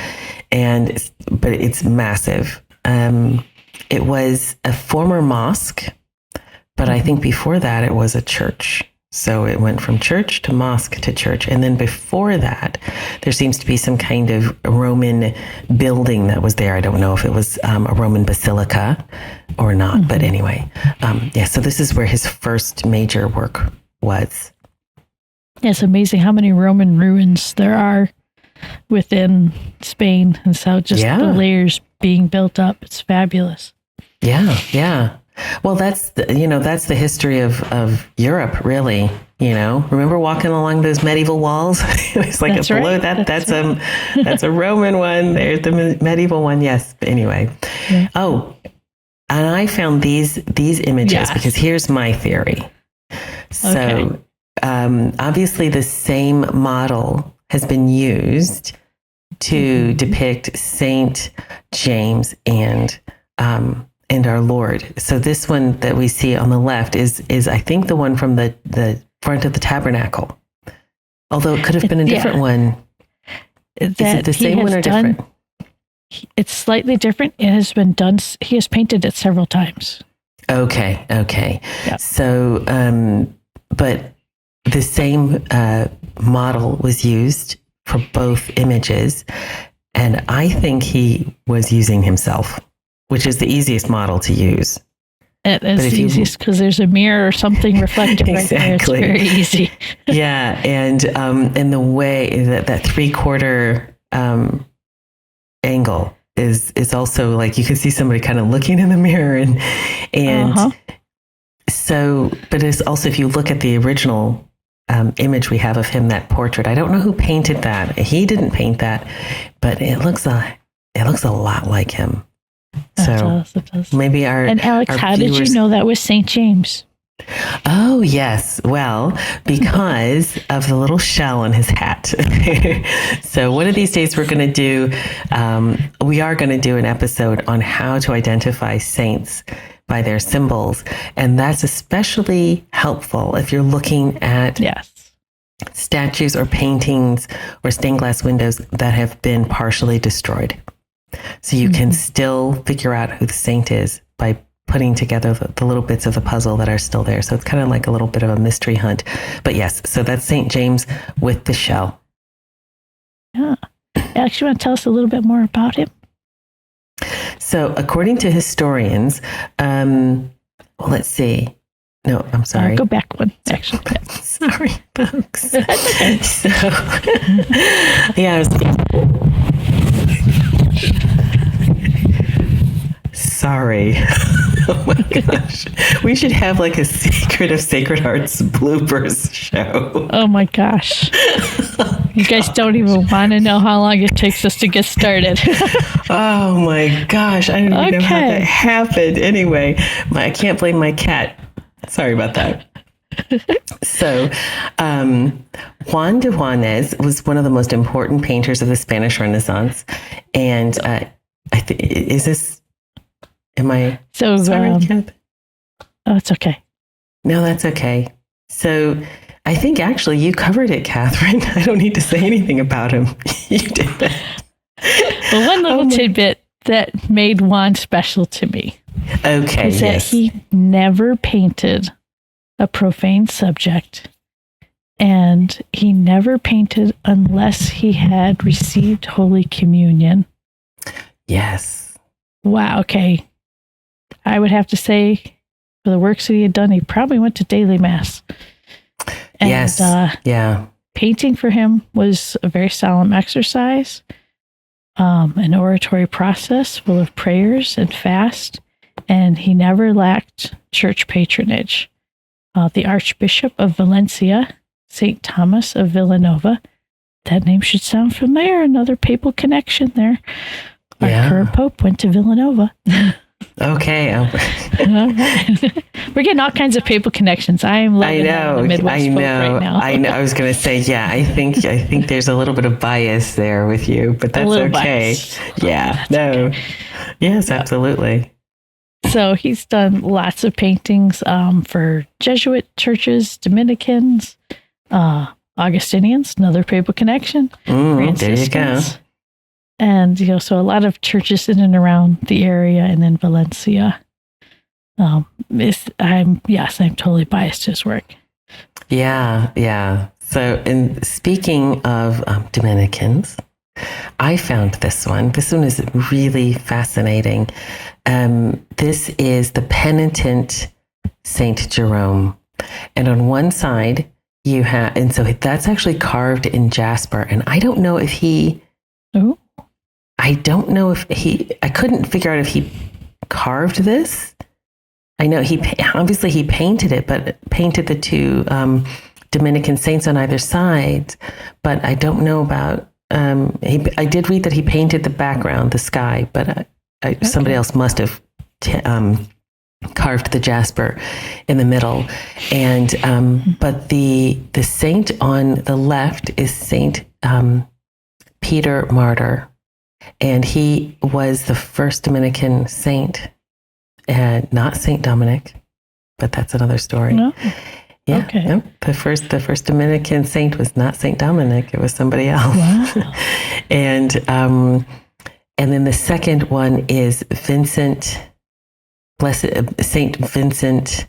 but it's massive. It was a former mosque, but I think before that it was a church. So it went from church to mosque to church. And then before that, there seems to be some kind of Roman building that was there. I don't know if it was a Roman basilica or not, but anyway. So this is where his first major work was.
Yeah, it's amazing how many Roman ruins there are within Spain, and so just the layers being built up. It's fabulous.
Yeah. Well, that's the history of Europe, really. Remember walking along those medieval walls? It was like below that. That's a Roman one. There's the medieval one. Yes. But anyway. Yeah. Oh, and I found these images because here's my theory. So obviously the same model has been used to depict Saint James and our Lord. So this one that we see on the left is I think the one from the front of the tabernacle. Although it could have been a different one. Is it the same one or different?
It's slightly different. It has been done. He has painted it several times.
Okay. Yeah. So, but the same model was used for both images. And I think he was using himself, which is the easiest model to use.
It is the easiest because there's a mirror or something reflective right there. It's very easy.
Yeah, and the way that 3/4 angle is also like you can see somebody kind of looking in the mirror and so, but it's also if you look at the original image we have of him, that portrait. I don't know who painted that. He didn't paint that, but it looks a lot like him. So it does. Maybe
and Alix, how did you know that was St. James?
Oh, yes. Well, because of the little shell on his hat. So one of these days we are going to do an episode on how to identify saints by their symbols. And that's especially helpful if you're looking at statues or paintings or stained glass windows that have been partially destroyed. So you can still figure out who the saint is by putting together the little bits of the puzzle that are still there. So it's kind of like a little bit of a mystery hunt. But yes, so that's St. James with the shell.
Yeah. Alex, you want to tell us a little bit more about him?
So according to historians, let's see. No, I'm sorry.
Go back one, actually.
Sorry, folks. So, sorry. Oh my gosh. We should have like a Secret of Sacred Hearts bloopers show.
Oh my gosh. You guys don't even want to know how long it takes us to get started.
Oh my gosh. I don't even know how that happened. Anyway, I can't blame my cat. Sorry about that. So, Juan de Juánez was one of the most important painters of the Spanish Renaissance. And am I
So,
sorry, Kath?
Oh, it's okay.
No, that's okay. So, I think actually you covered it, Kathryn. I don't need to say anything about him. You did that.
Well, one little tidbit that made Juan special to me.
Okay,
is that he never painted a profane subject, and he never painted unless he had received Holy Communion.
Yes.
Wow. Okay. I would have to say, for the works that he had done, he probably went to daily mass. And,
yes. Yeah.
Painting for him was a very solemn exercise, an oratory process full of prayers and fast, and he never lacked church patronage. The Archbishop of Valencia, St. Thomas of Villanova, that name should sound familiar, another papal connection there. Our current Pope went to Villanova.
Okay.
All right. We're getting all kinds of papal connections. I am loving the Midwest Pope right now.
I know. I was going to say, I think there's a little bit of bias there with you, but that's okay.
Bias.
Yeah. Okay. Yes, absolutely.
So he's done lots of paintings for Jesuit churches, Dominicans, Augustinians, another papal connection.
There you go.
And, so a lot of churches in and around the area and in Valencia. I'm totally biased to his work.
Yeah. So, in speaking of Dominicans, I found this one. This one is really fascinating. This is the penitent Saint Jerome. And on one side, you have, and so that's actually carved in jasper. And I don't know if I couldn't figure out if he carved this. I know he painted it, but painted the two Dominican saints on either side. But I don't know about, I did read that he painted the background, the sky, but somebody else must have carved the jasper in the middle. And, but the saint on the left is Saint Peter Martyr. And he was the first Dominican saint, and not Saint Dominic, but that's another story.
No?
Yeah,
okay.
No, the first Dominican saint was not Saint Dominic; it was somebody else.
Wow.
And then the second one is Saint Vincent,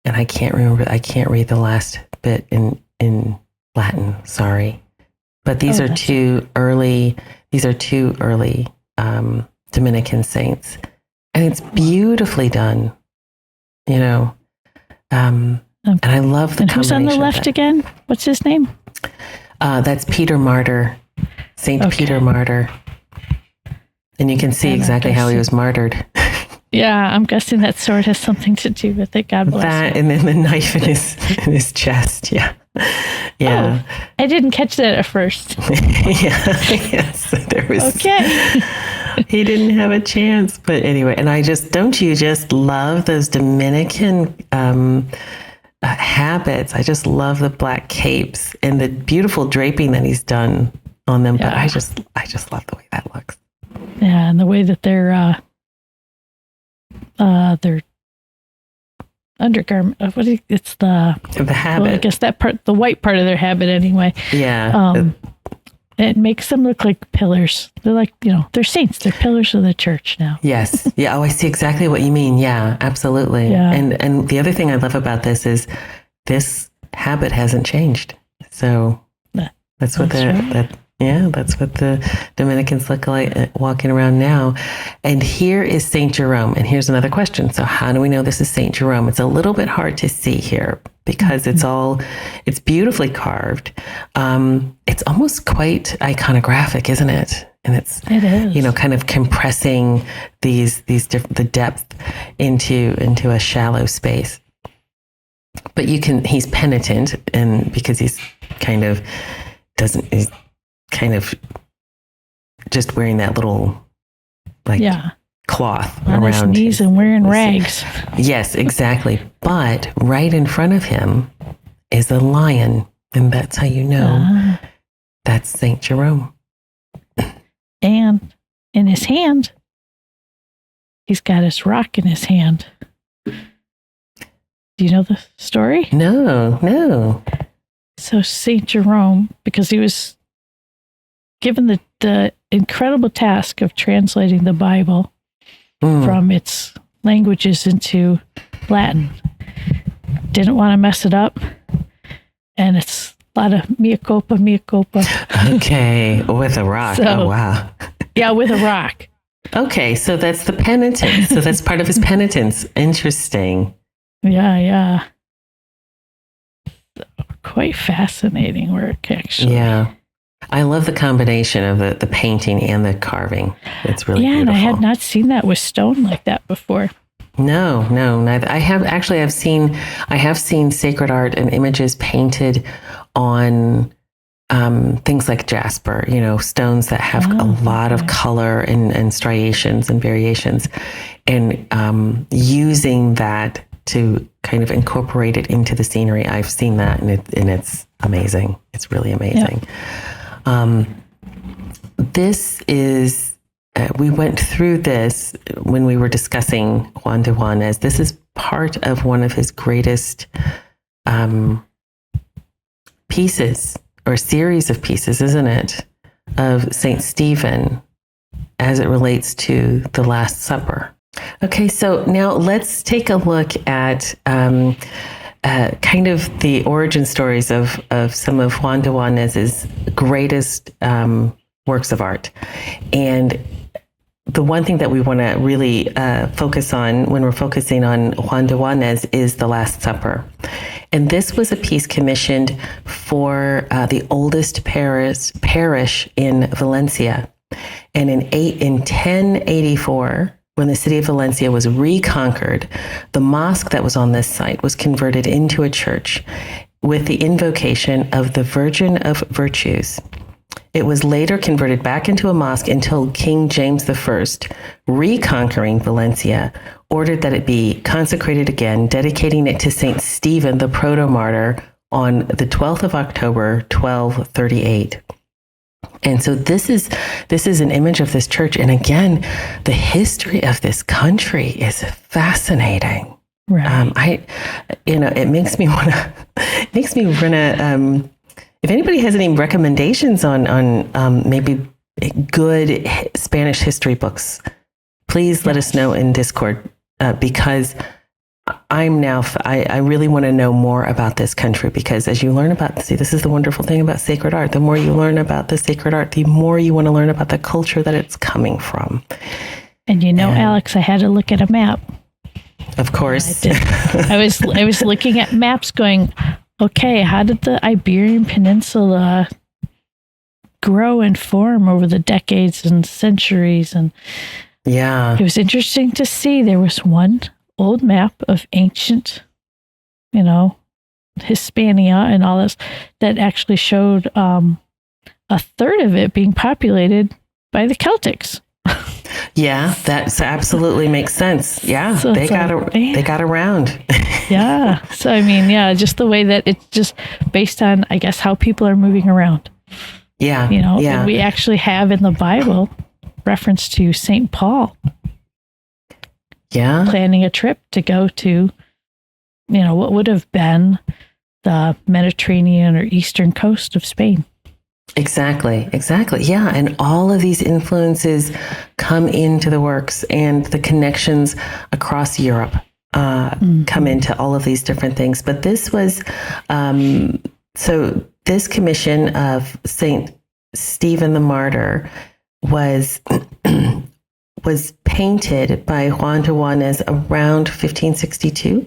and I can't read the last bit in Latin. Sorry, but these are two early. These are two early Dominican saints, and it's beautifully done, and I love the.
And who's on the left again? What's his name?
That's Peter Martyr, Saint Peter Martyr, and you can see exactly how he was martyred.
Yeah, I'm guessing that sword has something to do with it. God bless
that,
him.
And then the knife in his chest. Yeah.
Oh, I didn't catch that at first.
Yes, there was.
Okay.
He didn't have a chance, but anyway. And don't you just love those Dominican habits? I just love the black capes and the beautiful draping that he's done on them.
Yeah.
But I just love the way that looks.
Yeah, and the way that their undergarment. It's the habit. Well, I guess that part, the white part of their habit, anyway.
Yeah.
It makes them look like pillars. They're like, they're saints. They're pillars of the church now.
Yes. Yeah. Oh, I see exactly what you mean. Yeah, absolutely. Yeah. And the other thing I love about this is this habit hasn't changed. So that's what that's what the Dominicans look like walking around now. And here is Saint Jerome. And here's another question. So how do we know this is Saint Jerome? It's a little bit hard to see here because it's beautifully carved. It's almost quite iconographic, isn't it? And it is. Kind of compressing the depth into a shallow space. But he's penitent, and because he's kind of just wearing that little cloth
on his
around
knees and wearing rags.
Yes, exactly. But right in front of him is a lion. And that's how you know that's St. Jerome.
And in his hand, he's got his rock in his hand. Do you know the story?
No.
So St. Jerome, because he was given the incredible task of translating the Bible from its languages into Latin, didn't want to mess it up. And it's a lot of mea culpa.
Okay, with a rock.
So,
oh, wow.
Yeah, with a rock.
Okay, so that's the penitence. So that's part of his penitence. Interesting.
Yeah. Quite fascinating work, actually.
Yeah. I love the combination of the painting and the carving. It's really beautiful.
And I had not seen that with stone like that before.
No, neither. I have seen sacred art and images painted on things like jasper, stones that have a lot of color and striations and variations, and using that to kind of incorporate it into the scenery. I've seen that, and it's amazing. It's really amazing. Yeah. This is. We went through this when we were discussing Juan de Juánez. This is part of one of his greatest pieces, or series of pieces, isn't it? Of St. Stephen as it relates to the Last Supper. Okay, so now let's take a look at kind of the origin stories of some of Juan de Juánez's greatest works of art. And the one thing that we want to really focus on when we're focusing on Juan de Juánez is the Last Supper. And this was a piece commissioned for the oldest parish in Valencia. And in 1084, when the city of Valencia was reconquered, the mosque that was on this site was converted into a church with the invocation of the Virgin of Virtues. It was later converted back into a mosque until King James I, reconquering Valencia, ordered that it be consecrated again, dedicating it to St. Stephen, the proto-martyr, on the 12th of October, 1238. And so this is an image of this church. And again, the history of this country is fascinating.
Right.
It makes me want to, if anybody has any recommendations on maybe good Spanish history books, let us know in Discord, because I really want to know more about this country, because as you learn this is the wonderful thing about sacred art. The more you learn about the sacred art, the more you want to learn about the culture that it's coming from.
And Alix, I had to look at a map.
Of course.
I was looking at maps going, okay, how did the Iberian Peninsula grow and form over the decades and centuries? And it was interesting to see there was one old map of ancient, Hispania and all this, that actually showed a third of it being populated by the Celtics.
Yeah, that absolutely makes sense. Yeah,
so
they got around.
Yeah. So, just the way that it's just based on, I guess, how people are moving around.
Yeah.
And we actually have in the Bible reference to St. Paul.
Yeah.
Planning a trip to go to, what would have been the Mediterranean or eastern coast of Spain. Exactly.
Yeah. And all of these influences come into the works, and the connections across Europe come into all of these different things. But this was, so this commission of St. Stephen the Martyr was painted by Juan de Juánez around 1562.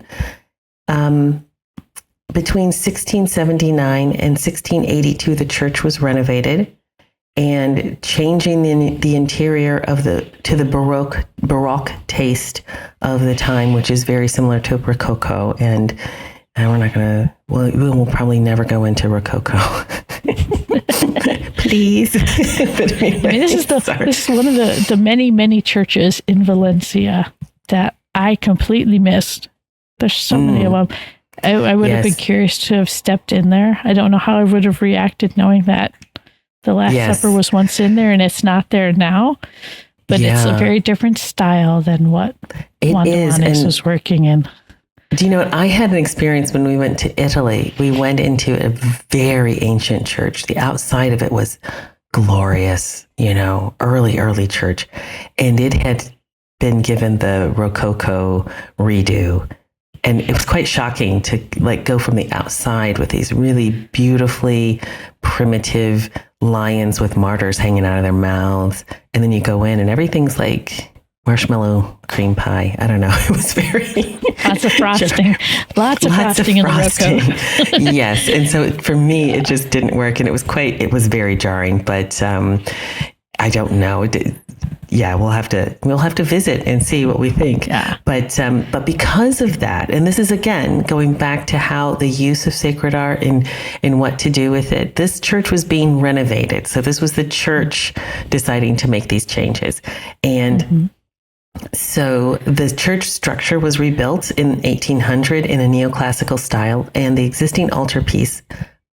Between 1679 and 1682, the church was renovated, and changing the interior to the Baroque taste of the time, which is very similar to Rococo. And we're not going to, we will probably never go into Rococo. please. But anyway,
I mean, this is one of the many churches in Valencia that I completely missed. There's so many of them. I would have been curious to have stepped in there. I don't know how I would have reacted knowing that the Last Supper was once in there and it's not there now. But it's a very different style than what Juan de Juánez was working in.
Do you know what? I had an experience when we went to Italy. We went into a very ancient church. The outside of it was glorious, early church. And it had been given the Rococo redo. And it was quite shocking to go from the outside with these really beautifully primitive lions with martyrs hanging out of their mouths. And then you go in and everything's like marshmallow cream pie. I don't know. It was very...
Lots of frosting. Lots of frosting in the Rococo.
Yes. And so for me, it just didn't work. And it was very jarring. But I don't know. We'll have to visit and see what we think.
Yeah.
But because of that, and this is again going back to how the use of sacred art and what to do with it. This church was being renovated, so this was the church deciding to make these changes, and so the church structure was rebuilt in 1800 in a neoclassical style, and the existing altarpiece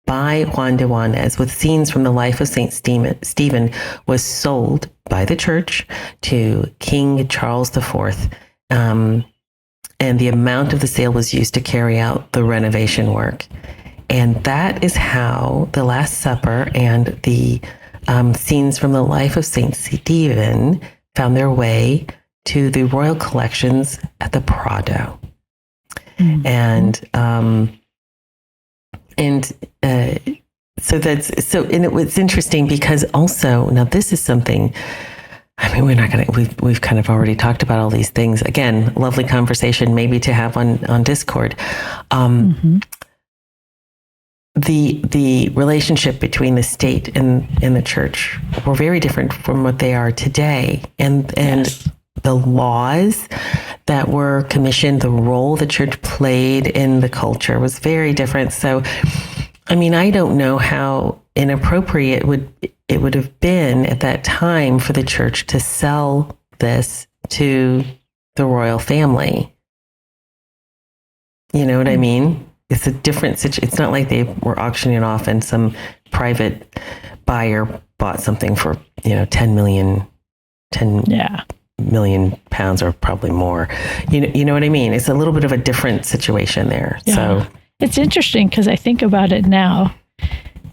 by Juan de Juánez with scenes from the life of Saint Stephen was sold by the church to King Charles IV. And the amount of the sale was used to carry out the renovation work. And that is how the Last Supper and the scenes from the life of Saint Stephen found their way to the royal collections at the Prado. And it was interesting because also, now this is something, I mean, we've kind of already talked about all these things. Again, lovely conversation maybe to have on Discord. The relationship between the state and the church were very different from what they are today. And the laws that were commissioned, the role the church played in the culture was very different. So, I mean, I don't know how inappropriate it would have been at that time for the church to sell this to the royal family. You know what I mean? It's a different situation. It's not like they were auctioning off and some private buyer bought something for, 10 million pounds or probably more. You know what I mean? It's a little bit of a different situation there.
Yeah.
So
it's interesting because I think about it now,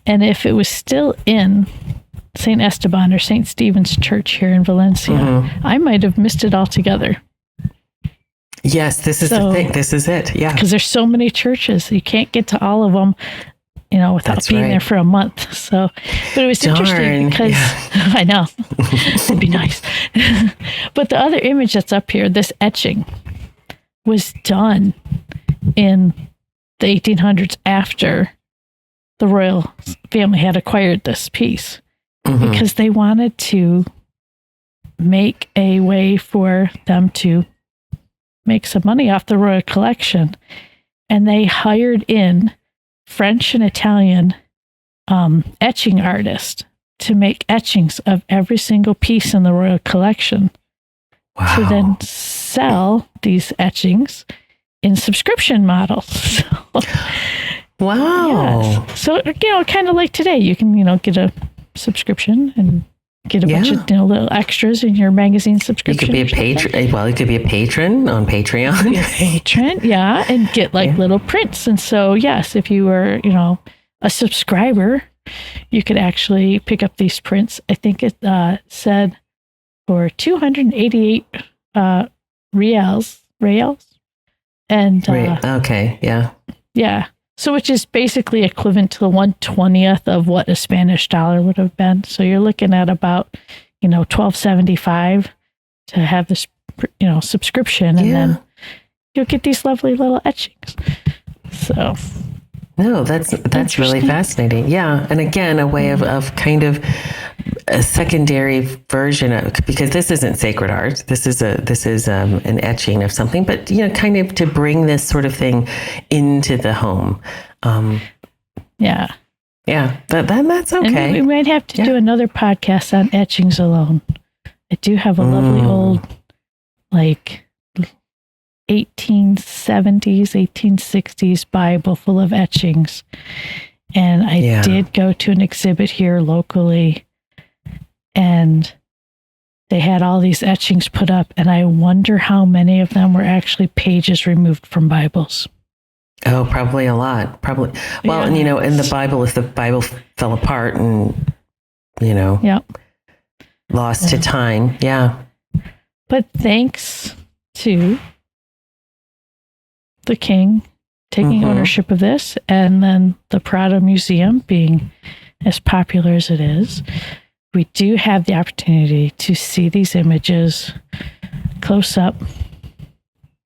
and if it was still in St. Esteban or St. Stephen's Church here in Valencia, I might have missed it altogether.
Yes, this is the thing. This is it. Yeah.
Because there's so many churches. You can't get to all of them, without being there for a month. So, but it was interesting because I know it'd be nice. But the other image that's up here, this etching, was done in the 1800s after the royal family had acquired this piece because they wanted to make a way for them to make some money off the royal collection. And they hired in French and Italian etching artists to make etchings of every single piece in the royal collection to then sell these etchings in subscription models.
Wow.
Yes. So, kind of like today, you can, get a subscription and get a bunch of little extras in your magazine subscription.
You could be a patron. Well, you could be a patron on Patreon.
Be a patron, and get little prints. And so, yes, if you were, a subscriber, you could actually pick up these prints. I think it said for 288 reals. And
okay, yeah.
Yeah. So which is basically equivalent to the 1/20th of what a Spanish dollar would have been. So you're looking at about, $12.75 to have this, subscription, and then you'll get these lovely little etchings. So.
No, that's really fascinating. Yeah. And again, a way of kind of a secondary version of, because this isn't sacred art. This is an etching of something, but, kind of to bring this sort of thing into the home.
Yeah.
Yeah, that's okay.
And we might have to do another podcast on etchings alone. I do have a lovely old, like 1870s, 1860s Bible full of etchings. And I did go to an exhibit here locally, and they had all these etchings put up, and I wonder how many of them were actually pages removed from Bibles.
Oh, probably a lot. Probably. Well, and in the Bible, if the Bible fell apart and, lost to time. Yeah.
But thanks to the king taking ownership of this, and then the Prado Museum being as popular as it is, we do have the opportunity to see these images close up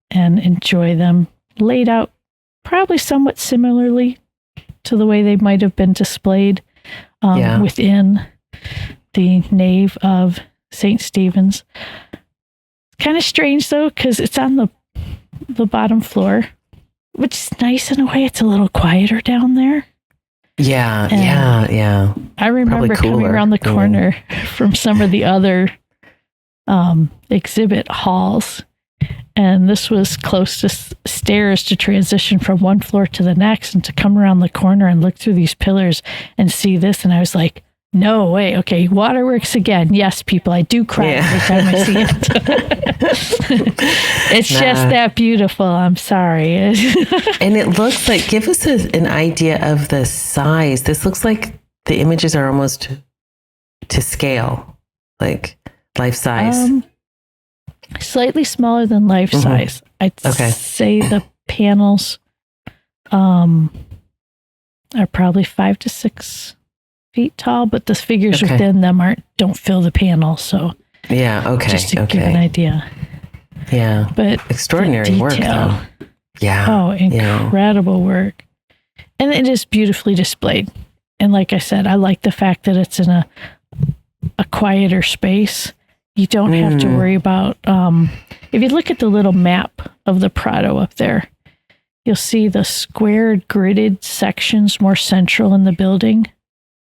and enjoy them laid out probably somewhat similarly to the way they might have been displayed within the nave of St. Stephen's. Kind of strange, though, because it's on the bottom floor, which is nice in a way. It's a little quieter down there.
Yeah, yeah.
I remember coming around the corner from some of the other exhibit halls, and this was close to stairs to transition from one floor to the next, and to come around the corner and look through these pillars and see this, and I was like, no way. Okay, waterworks again. Yes, people, I do cry every time I see it. It's just that beautiful. I'm sorry.
And it looks like, give us an idea of the size. This looks like the images are almost to scale, like life size.
Slightly smaller than life size. I'd say the panels are probably 5 to 6 feet tall, but the figures within them don't fill the panel. So just to give an idea.
Yeah,
but
extraordinary work, though. Yeah.
Oh, incredible work, and it is beautifully displayed. And like I said, I like the fact that it's in a quieter space. You don't have to worry about. If you look at the little map of the Prado up there, you'll see the squared, gridded sections more central in the building.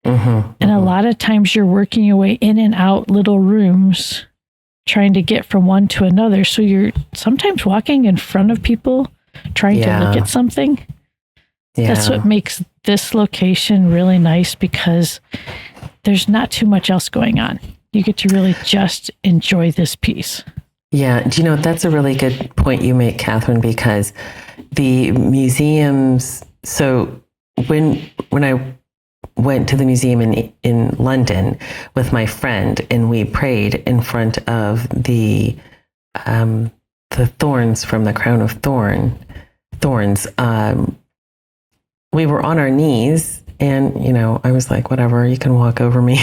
And a lot of times you're working your way in and out little rooms trying to get from one to another. So you're sometimes walking in front of people trying to look at something. That's what makes this location really nice, because there's not too much else going on. You get to really just enjoy this piece.
Yeah. Do you know, that's a really good point you make, Kathryn, because the museums, so when I went to the museum in London with my friend, and we prayed in front of the thorns from the crown of thorns. We were on our knees, and I was like, whatever, you can walk over me.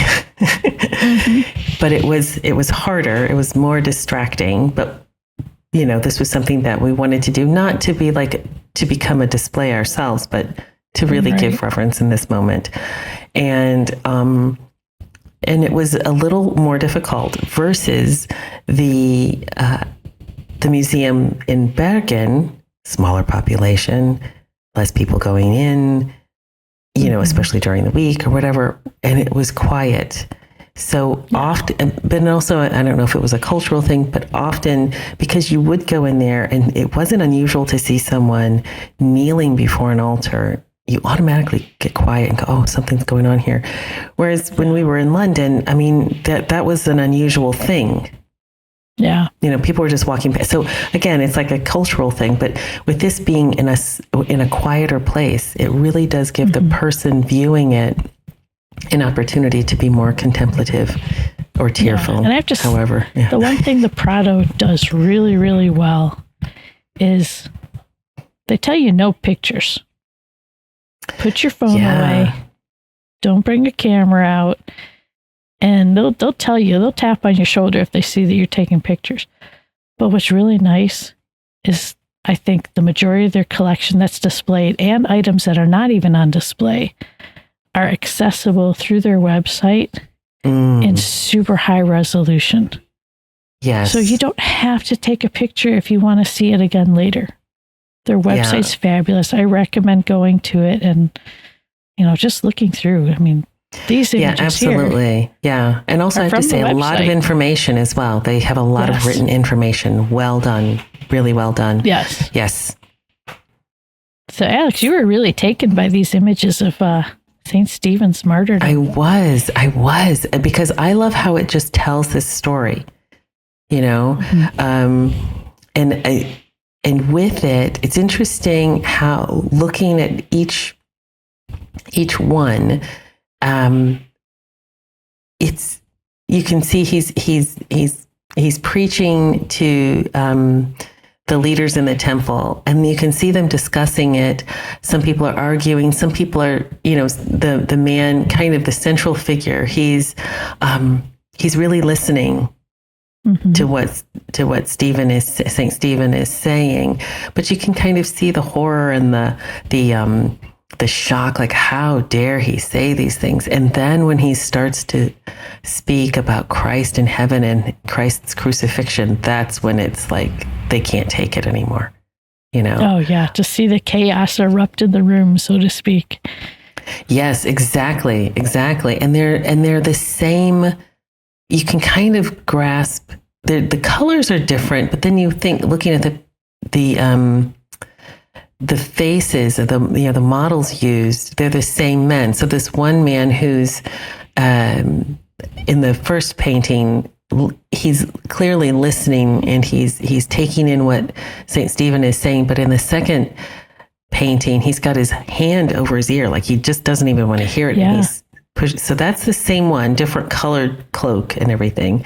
But it was harder. It was more distracting. But this was something that we wanted to do, not to be to become a display ourselves, but to really give reverence in this moment. And it was a little more difficult versus the museum in Bergen, smaller population, less people going in, especially during the week or whatever. And it was quiet. So often, but also, I don't know if it was a cultural thing, but often, because you would go in there and it wasn't unusual to see someone kneeling before an altar, you automatically get quiet and go, oh, something's going on here. Whereas when we were in London, I mean, that was an unusual thing.
Yeah.
People were just walking past. So again, it's like a cultural thing, but with this being in a quieter place, it really does give the person viewing it an opportunity to be more contemplative or tearful.
And I have to
however,
the one thing the Prado does really, really well is they tell you no pictures. Put your phone away. Don't bring a camera out. And they'll tell you, they'll tap on your shoulder if they see that you're taking pictures. But what's really nice is, I think, the majority of their collection that's displayed, and items that are not even on display, are accessible through their website in super high resolution.
Yes.
So you don't have to take a picture if you want to see it again later. Their website's fabulous. I recommend going to it and just looking through, I mean, these images
absolutely.
here.
Yeah. And also I have to say a lot of information as well. They have a lot of written information. Well done. Really well done.
Yes.
Yes.
So Alix, you were really taken by these images of St. Stephen's martyrdom.
I was, because I love how it just tells this story, and with it, it's interesting how looking at each one, it's, you can see he's preaching to the leaders in the temple, and you can see them discussing it. Some people are arguing. Some people are, the man, kind of the central figure. He's really listening to what Saint Stephen is saying. But you can kind of see the horror and the shock, like, how dare he say these things? And then when he starts to speak about Christ in heaven and Christ's crucifixion, that's when it's like they can't take it anymore,
Oh yeah, to see the chaos erupt in the room, so to speak.
Yes, exactly. And they're the same. You can kind of grasp the colors are different, but then you think, looking at the faces of the models used, they're the same men. So this one man who's in the first painting, he's clearly listening and he's taking in what St. Stephen is saying. But in the second painting, he's got his hand over his ear, like he just doesn't even want to hear it.
Yeah.
And so that's the same one, different colored cloak and everything.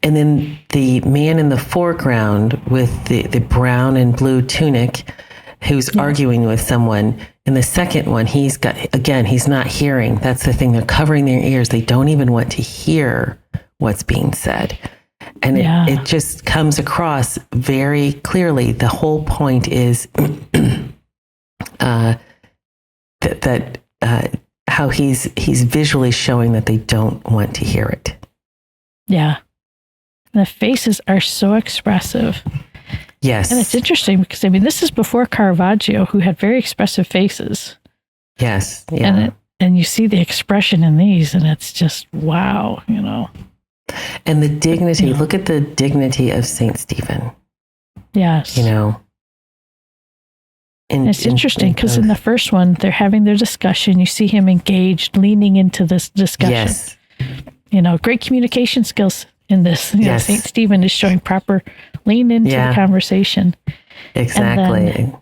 And then the man in the foreground with the brown and blue tunic, who's arguing with someone. In the second one, he's not hearing. That's the thing. They're covering their ears. They don't even want to hear what's being said. And it just comes across very clearly. The whole point is that how he's visually showing that they don't want to hear it.
Yeah. The faces are so expressive.
Yes.
And it's interesting because, this is before Caravaggio, who had very expressive faces.
Yes. Yeah.
And you see the expression in these, and it's just, wow,
And the dignity, look at the dignity of St. Stephen.
Yes.
And
it's interesting because in the first one, they're having their discussion. You see him engaged, leaning into this discussion.
Yes.
Great communication skills in this.
Yes.
St. Stephen is showing proper lean into the conversation.
Exactly.
And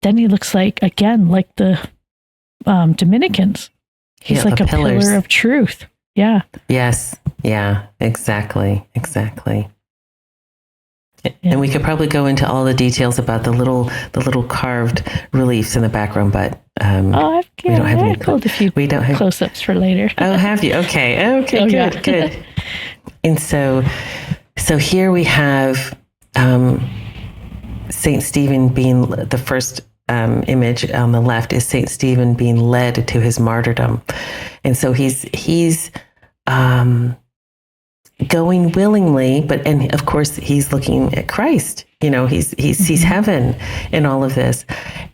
then he looks like the Dominicans. He's like a pillar of truth. Yeah.
Yes. Yeah, exactly. Yeah. And we could probably go into all the details about the little carved reliefs in the background, but we don't have any.
Pulled a few close-ups for later.
Oh, have you? Okay. Good. And so here we have Saint Stephen being the first image on the left is Saint Stephen being led to his martyrdom, and so he's going willingly, and of course he's looking at Christ. He sees heaven in all of this,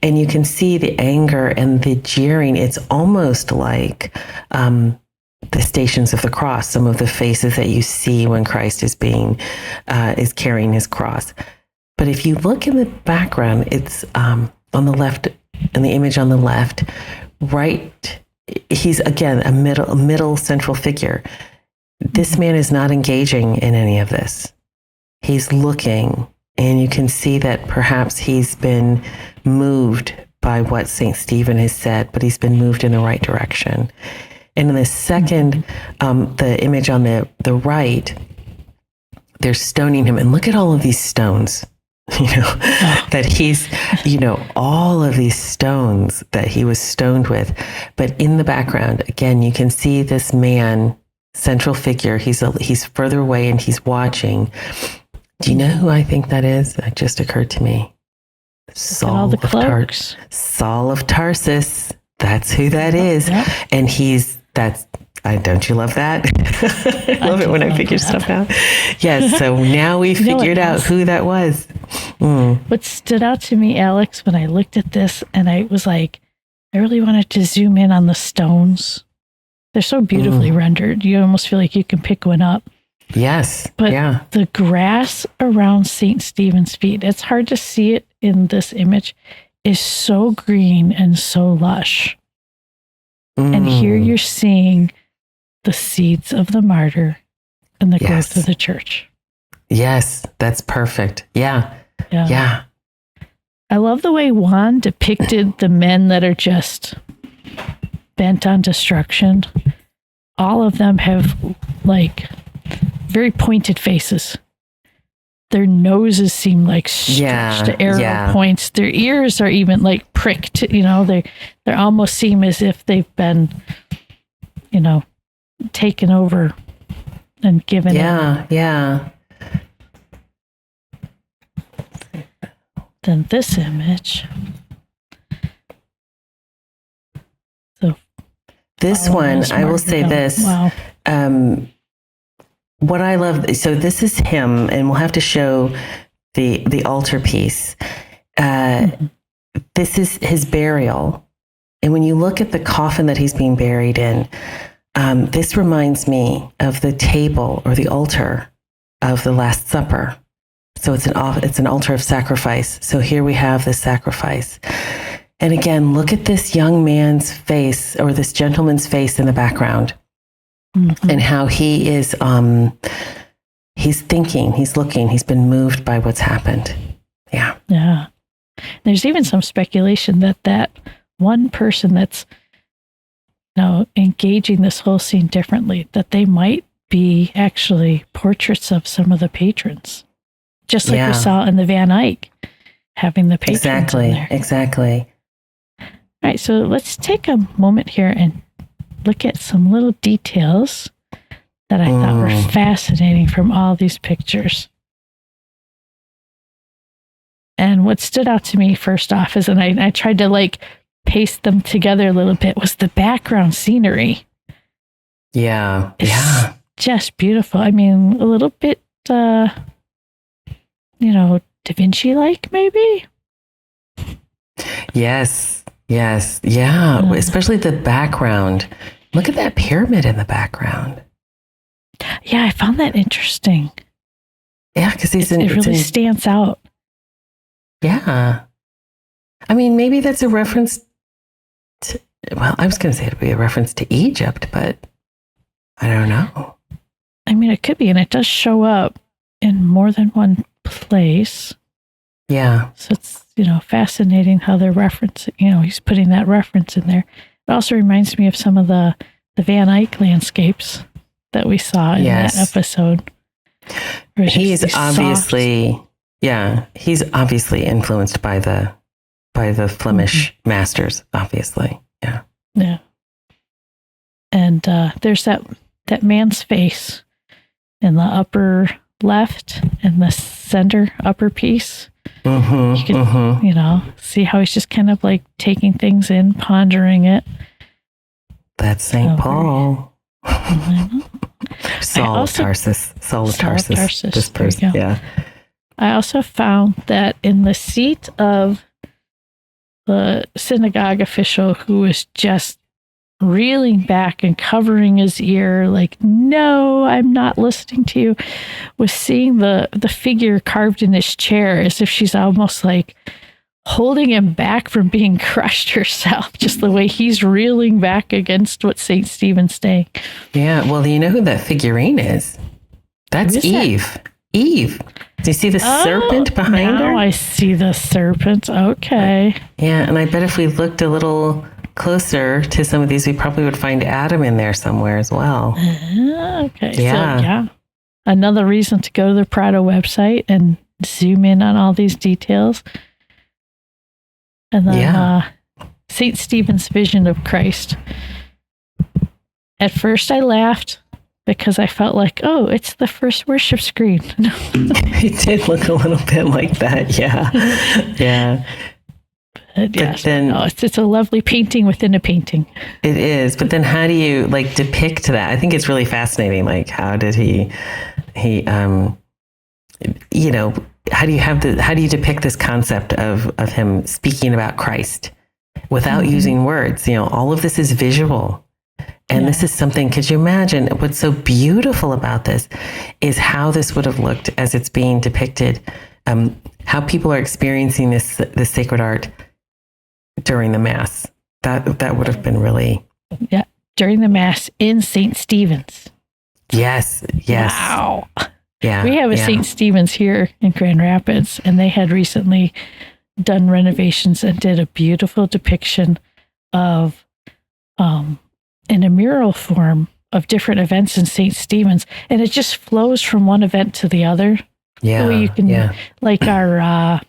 and you can see the anger and the jeering. It's almost like the Stations of the Cross, some of the faces that you see when Christ is carrying his cross. But if you look in the background, it's on the left, in the image on the left, right. He's again a middle central figure. This man is not engaging in any of this. He's looking, and you can see that perhaps he's been moved by what St. Stephen has said, but he's been moved in the right direction. And in the second, the image on the right, they're stoning him. And look at all of these stones, that he's, all of these stones that he was stoned with. But in the background, again, you can see this man, central figure. He's further away and he's watching. Do you know who I think that is? That just occurred to me. Saul of Tarsus. That's who that is. Yep. And don't you love that? I love it when I figure stuff out. Yes. So now we figured out who that was.
What stood out to me, Alix, when I looked at this, and I was like, I really wanted to zoom in on the stones. They're so beautifully rendered. You almost feel like you can pick one up.
Yes.
But
yeah.
the grass around St. Stephen's feet, it's hard to see it in this image, is so green and so lush. And here you're seeing the seeds of the martyr and the growth of the church.
Yes, that's perfect. Yeah. Yeah.
I love the way Juan depicted the men that are just bent on destruction. All of them have like very pointed faces. Their noses seem like stretched arrow points. Their ears are even like pricked. You know, they almost seem as if they've been, you know, taken over and given.
Yeah.
Then this image. So
this one, I will say this.
Wow.
What I love, so this is him, and we'll have to show the altar piece. This is his burial. And when you look at the coffin that he's being buried in, this reminds me of the table or the altar of the Last Supper. So it's an altar of sacrifice. So here we have the sacrifice. And again, look at this young man's face or this gentleman's face in the background. And how he is, he's thinking, he's looking, he's been moved by what's happened. Yeah.
Yeah. There's even some speculation that one person that's, you know, engaging this whole scene differently, that they might be actually portraits of some of the patrons. Just like we saw in the Van Eyck, having the patrons in there.
Exactly.
All right, so let's take a moment here and look at some little details that I thought were fascinating from all these pictures. And what stood out to me first off is, and I tried to like paste them together a little bit, was the background scenery.
Yeah.
It's just beautiful. I mean, a little bit, you know, Da Vinci-like maybe?
Yes. Yeah. Especially the background. Look at that pyramid in the background.
Yeah, I found that interesting.
Yeah, because
it really stands out.
Yeah. I mean, maybe that's a reference to, well, I was going to say it'd be a reference to Egypt, but I don't know.
I mean, it could be, and it does show up in more than one place.
Yeah.
So it's, you know, fascinating how they're referencing, you know, he's putting that reference in there. It also reminds me of some of the Van Eyck landscapes that we saw in that episode.
He's obviously, he's obviously influenced by the Flemish masters, obviously. Yeah.
Yeah. And there's that man's face in the upper left and the center upper piece. You can, you know, see how he's just kind of like taking things in, pondering it.
That's St. Paul. Saul of Tarsus. This person. Yeah.
I also found that in the seat of the synagogue official who was just reeling back and covering his ear like, no, I'm not listening to you, was seeing the figure carved in his chair as if she's almost like holding him back from being crushed herself, just the way he's reeling back against what St. Stephen's saying. Yeah,
well, you know who that figurine is? That's Eve. Eve. Do you see the serpent behind her?
I see the serpent. Okay.
Yeah, and I bet if we looked a little closer to some of these, we probably would find Adam in there somewhere as well.
Okay. Yeah. So, another reason to go to the Prado website and zoom in on all these details. And then St. Stephen's vision of Christ. At first I laughed because I felt like, oh, it's the first worship screen.
It did look a little bit like that. Yeah. Yeah.
But then it's a lovely painting within a painting.
It is. But then how do you like depict that? I think it's really fascinating. Like, how did he you know, how do you depict this concept of him speaking about Christ without using words. All of this is visual. And this is something, could you imagine what's so beautiful about this is how this would have looked as it's being depicted, how people are experiencing this sacred art during the Mass. That would have been really...
Yeah, during the Mass in St. Stephen's.
Yes.
Wow.
Yeah.
We have a St. Stephen's here in Grand Rapids, and they had recently done renovations and did a beautiful depiction of... in a mural form of different events in St. Stephen's, and it just flows from one event to the other.
Yeah,
the way you can, like our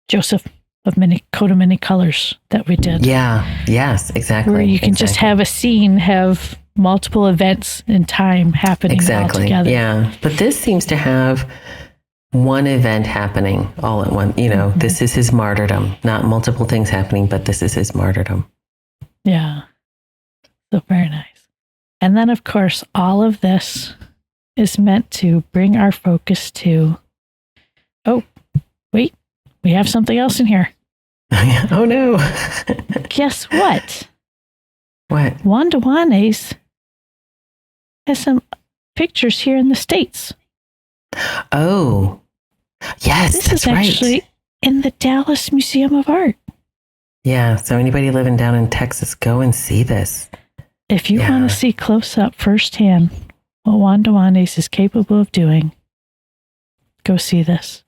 Joseph of coat of many colors that we did.
Yeah, yes, exactly.
Where you can just have a scene, have multiple events in time happening all together.
Yeah, but this seems to have one event happening all at once. This is his martyrdom, not multiple things happening, but this is his martyrdom.
Yeah. So very nice. And then, of course, all of this is meant to bring our focus to, oh, wait, we have something else in here.
Oh, no.
Guess what?
What?
Juan de Juánez has some pictures here in the States.
Oh, yes,
this
that's
is actually in the Dallas Museum of Art.
Yeah, so anybody living down in Texas, go and see this.
If you want to see close up firsthand what Juan de Juánez is capable of doing, go see this.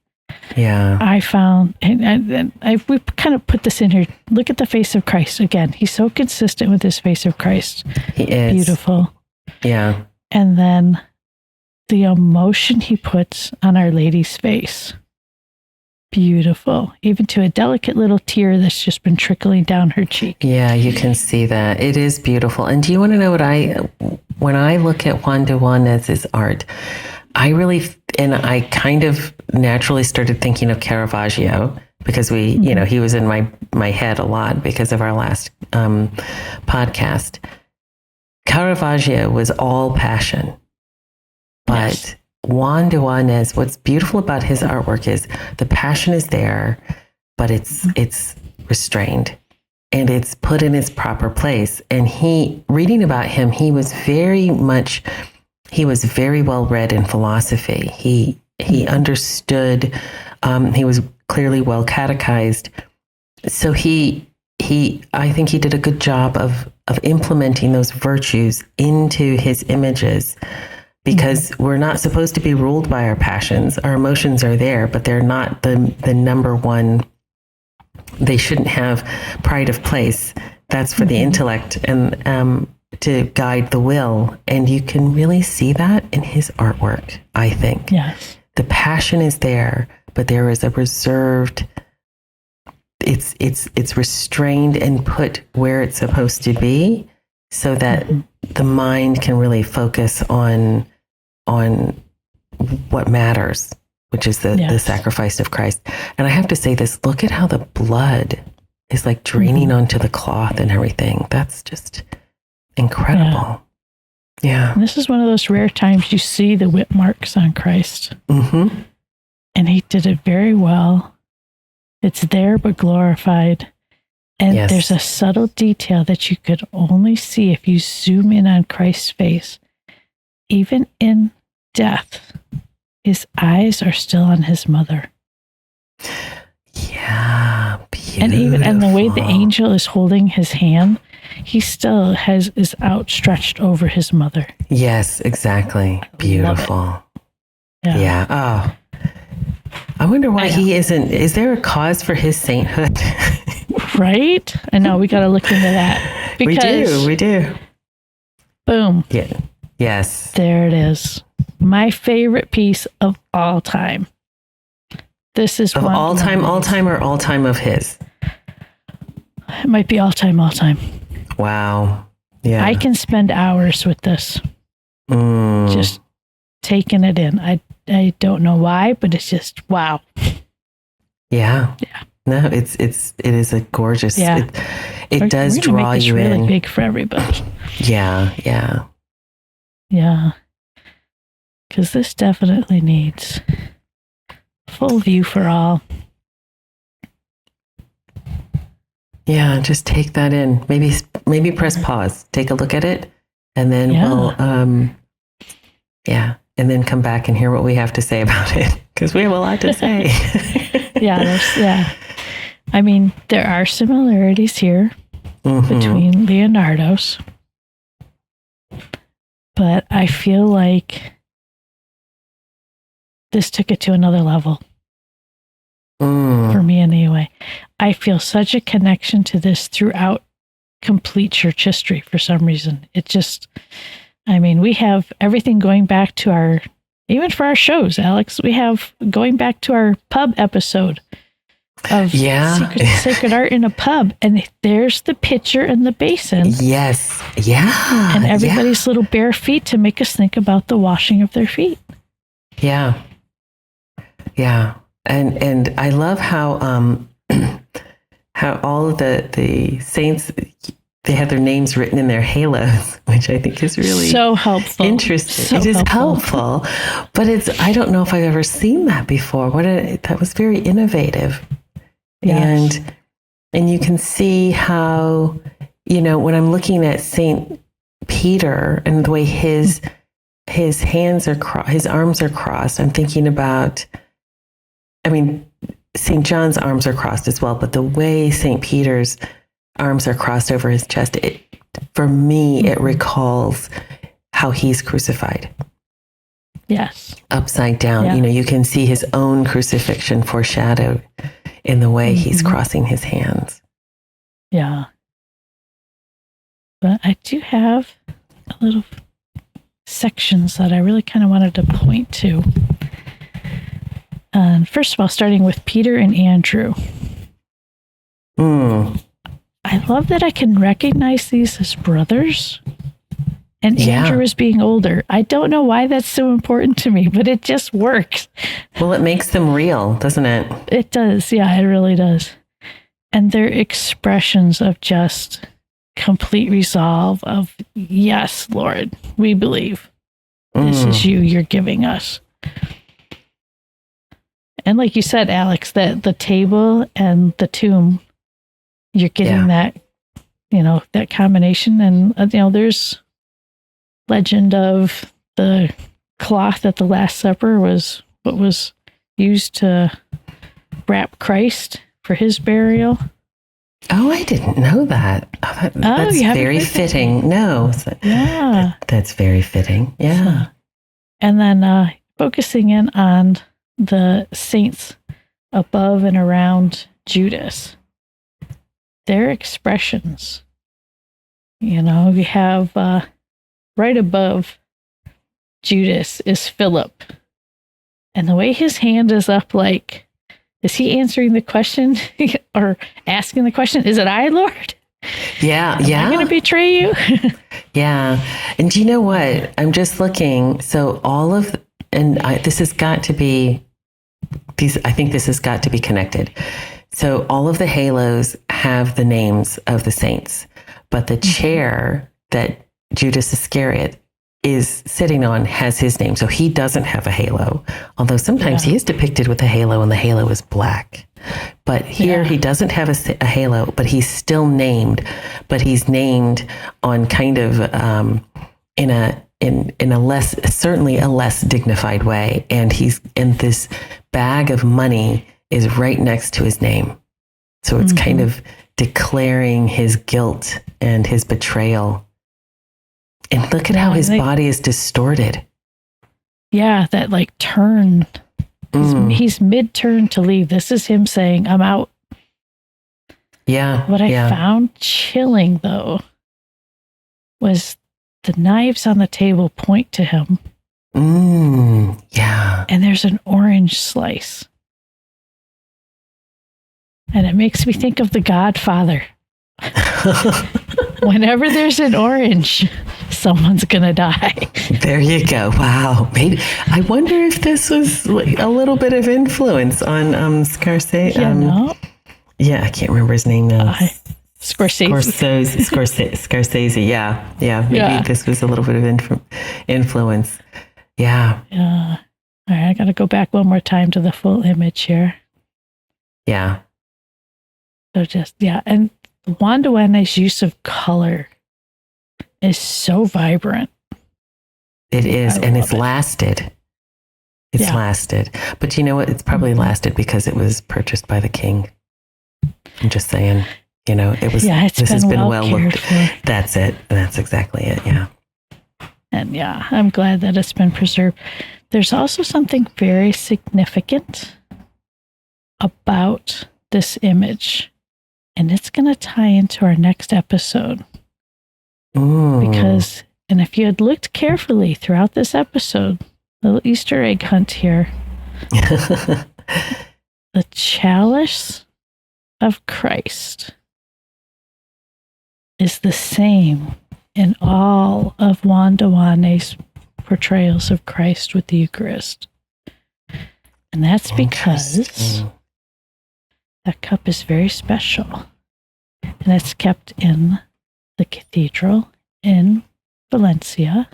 Yeah.
I found, and we kind of put this in here. Look at the face of Christ. Again, he's so consistent with his face of Christ.
He is.
Beautiful.
Yeah.
And then the emotion he puts on Our Lady's face. Beautiful. Even to a delicate little tear that's just been trickling down her cheek.
Yeah, you can see that. It is beautiful. And do you want to know when I look at Juan de Juánez's art, I kind of naturally started thinking of Caravaggio because he was in my head a lot because of our last podcast. Caravaggio was all passion, but yes. Juan de Juánez, what's beautiful about his artwork is the passion is there, but it's restrained and it's put in its proper place. And reading about him, he was very well read in philosophy. He understood, he was clearly well catechized. So I think he did a good job of implementing those virtues into his images. Because we're not supposed to be ruled by our passions. Our emotions are there, but they're not the number one. They shouldn't have pride of place. That's for the intellect and to guide the will. And you can really see that in his artwork, I think.
Yes.
The passion is there, but there is a reserved, it's restrained and put where it's supposed to be so that the mind can really focus on what matters, which is the sacrifice of Christ. And I have to say this, look at how the blood is like draining onto the cloth and everything. That's just incredible. Yeah.
And this is one of those rare times you see the whip marks on Christ. Mm-hmm. And he did it very well. It's there, but glorified. And there's a subtle detail that you could only see if you zoom in on Christ's face. Even in death, his eyes are still on his mother.
Yeah, beautiful.
And the way the angel is holding his hand, he still is outstretched over his mother.
Yes, exactly. Beautiful.
Yeah.
Oh, I wonder why he isn't. Is there a cause for his sainthood?
Right? I know. We got to look into that. Because
we do.
Boom.
Yeah. Yes.
There it is. My favorite piece of all time. This is
of all time, or all time of his?
It might be all time.
Wow. Yeah.
I can spend hours with this. Just taking it in. I don't know why, but it's just wow.
Yeah. No, it is a gorgeous.
Yeah.
It does draw
make this
you
really
in.
Big for everybody.
Yeah.
Because this definitely needs full view for all.
Yeah, just take that in. Maybe press pause, take a look at it, and then we'll and then come back and hear what we have to say about it, because we have a lot to say.
I mean, there are similarities here between Leonardo's, but I feel like this took it to another level. For me anyway. I feel such a connection to this throughout complete church history for some reason. It just, I mean, we have everything going back to even for our shows, Alex, we have going back to our pub episode of sacred art in a pub. And there's the pitcher and the basin.
Yes. Yeah.
And everybody's little bare feet to make us think about the washing of their feet.
Yeah. Yeah. And I love how all of the saints, they have their names written in their halos, which I think is really
so helpful.
Interesting. It is helpful, but I don't know if I've ever seen that before. That was very innovative. Yes. And you can see how, when I'm looking at Saint Peter and the way his hands are his arms are crossed, I'm thinking about, St. John's arms are crossed as well, but the way St. Peter's arms are crossed over his chest, for me, it recalls how he's crucified.
Yes.
Upside down.
Yeah.
You can see his own crucifixion foreshadowed in the way he's crossing his hands.
Yeah. But I do have a little sections that I really kind of wanted to point to. First of all, starting with Peter and Andrew. I love that I can recognize these as brothers. And Andrew is being older. I don't know why that's so important to me, but it just works.
Well, it makes them real, doesn't it?
It does. Yeah, it really does. And their expressions of just complete resolve of, yes, Lord, we believe. This is you're giving us. And like you said, Alex, that the table and the tomb, you're getting that, that combination. And, there's legend of the cloth at the Last Supper was what was used to wrap Christ for his burial.
Oh, I didn't know that. That's very fitting. No.
Yeah.
That's very fitting. Yeah.
So, and then focusing in on the saints above and around Judas, their expressions. We have right above Judas is Philip. And the way his hand is up, like, is he answering the question or asking the question? Is it I, Lord?
Yeah.
Am I going to betray you?
Yeah. And do you know what? I'm just looking. So this has got to be, I think this has got to be connected. So all of the halos have the names of the saints, but the chair that Judas Iscariot is sitting on has his name. So he doesn't have a halo, although sometimes he is depicted with a halo and the halo is black. But here he doesn't have a halo, but he's still named, but he's named on kind of in a certainly a less dignified way. And this bag of money is right next to his name. So it's kind of declaring his guilt and his betrayal. And look at how his body is distorted.
Yeah, that like turn. He's mid-turn to leave. This is him saying, I'm out.
Yeah.
What I found chilling, though, was the knives on the table point to him.
Yeah.
And there's an orange slice. And it makes me think of The Godfather. Whenever there's an orange, someone's gonna die.
There you go. Wow. Maybe I wonder if this was like a little bit of influence on Scorsese. Yeah, I can't remember his name now. Scorsese. Yeah. Maybe this was a little bit of influence. Yeah.
Yeah. All right, I got to go back one more time to the full image here.
Yeah.
So and Juan de Juánez's use of color is so vibrant.
It is, and it's lasted. It's lasted. But you know what? It's probably lasted because it was purchased by the king. I'm just saying, it was, this has been well looked at. That's it. That's exactly it. Yeah.
And I'm glad that it's been preserved. There's also something very significant about this image, and it's going to tie into our next episode. Because, and if you had looked carefully throughout this episode, little Easter egg hunt here, the chalice of Christ is the same in all of Juan de Juánez's portrayals of Christ with the Eucharist. And that's because that cup is very special. And it's kept in the cathedral in Valencia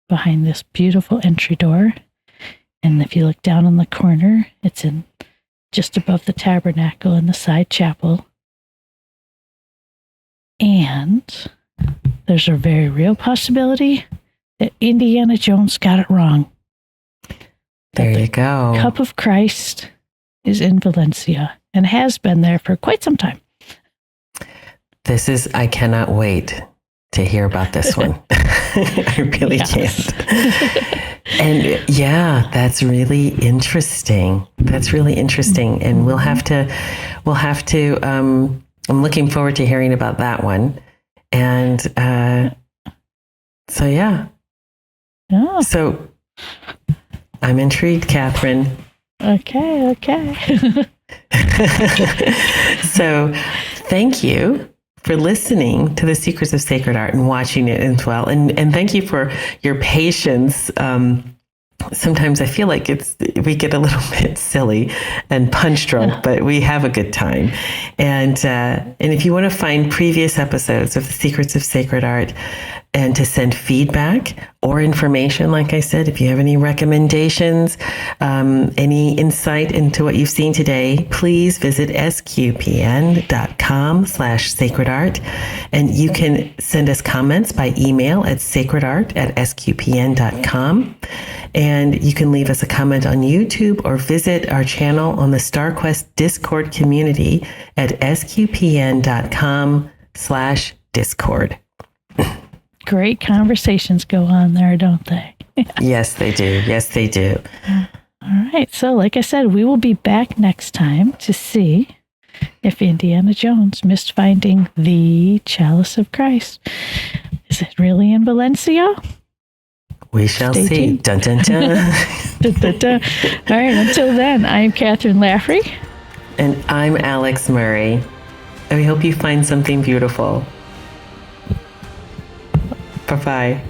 behind this beautiful entry door. And if you look down in the corner, it's in just above the tabernacle in the side chapel. And there's a very real possibility that Indiana Jones got it wrong.
There you go.
Cup of Christ is in Valencia and has been there for quite some time.
I cannot wait to hear about this one. I really can't. And that's really interesting. And we'll have to, I'm looking forward to hearing about that one. And, So I'm intrigued, Kathryn.
Okay.
So thank you for listening to The Secrets of Sacred Art and watching it as well. And thank you for your patience. Sometimes I feel like we get a little bit silly and punch drunk, but we have a good time. And if you want to find previous episodes of The Secrets of Sacred Art and to send feedback or information, like I said, if you have any recommendations, any insight into what you've seen today, please visit sqpn.com/sacredart. And you can send us comments by email at sacredart@sqpn.com. And you can leave us a comment on YouTube or visit our channel on the StarQuest Discord community at sqpn.com/Discord.
Great conversations go on there, don't they?
Yes, they do.
All right. So like I said, we will be back next time to see if Indiana Jones missed finding the chalice of Christ. Is it really in Valencia?
We shall see. Dun, dun, dun.
Dun, dun, dun. All right. Until then, I'm Kathryn Laffrey.
And I'm Alix Murray. And we hope you find something beautiful. Bye-bye.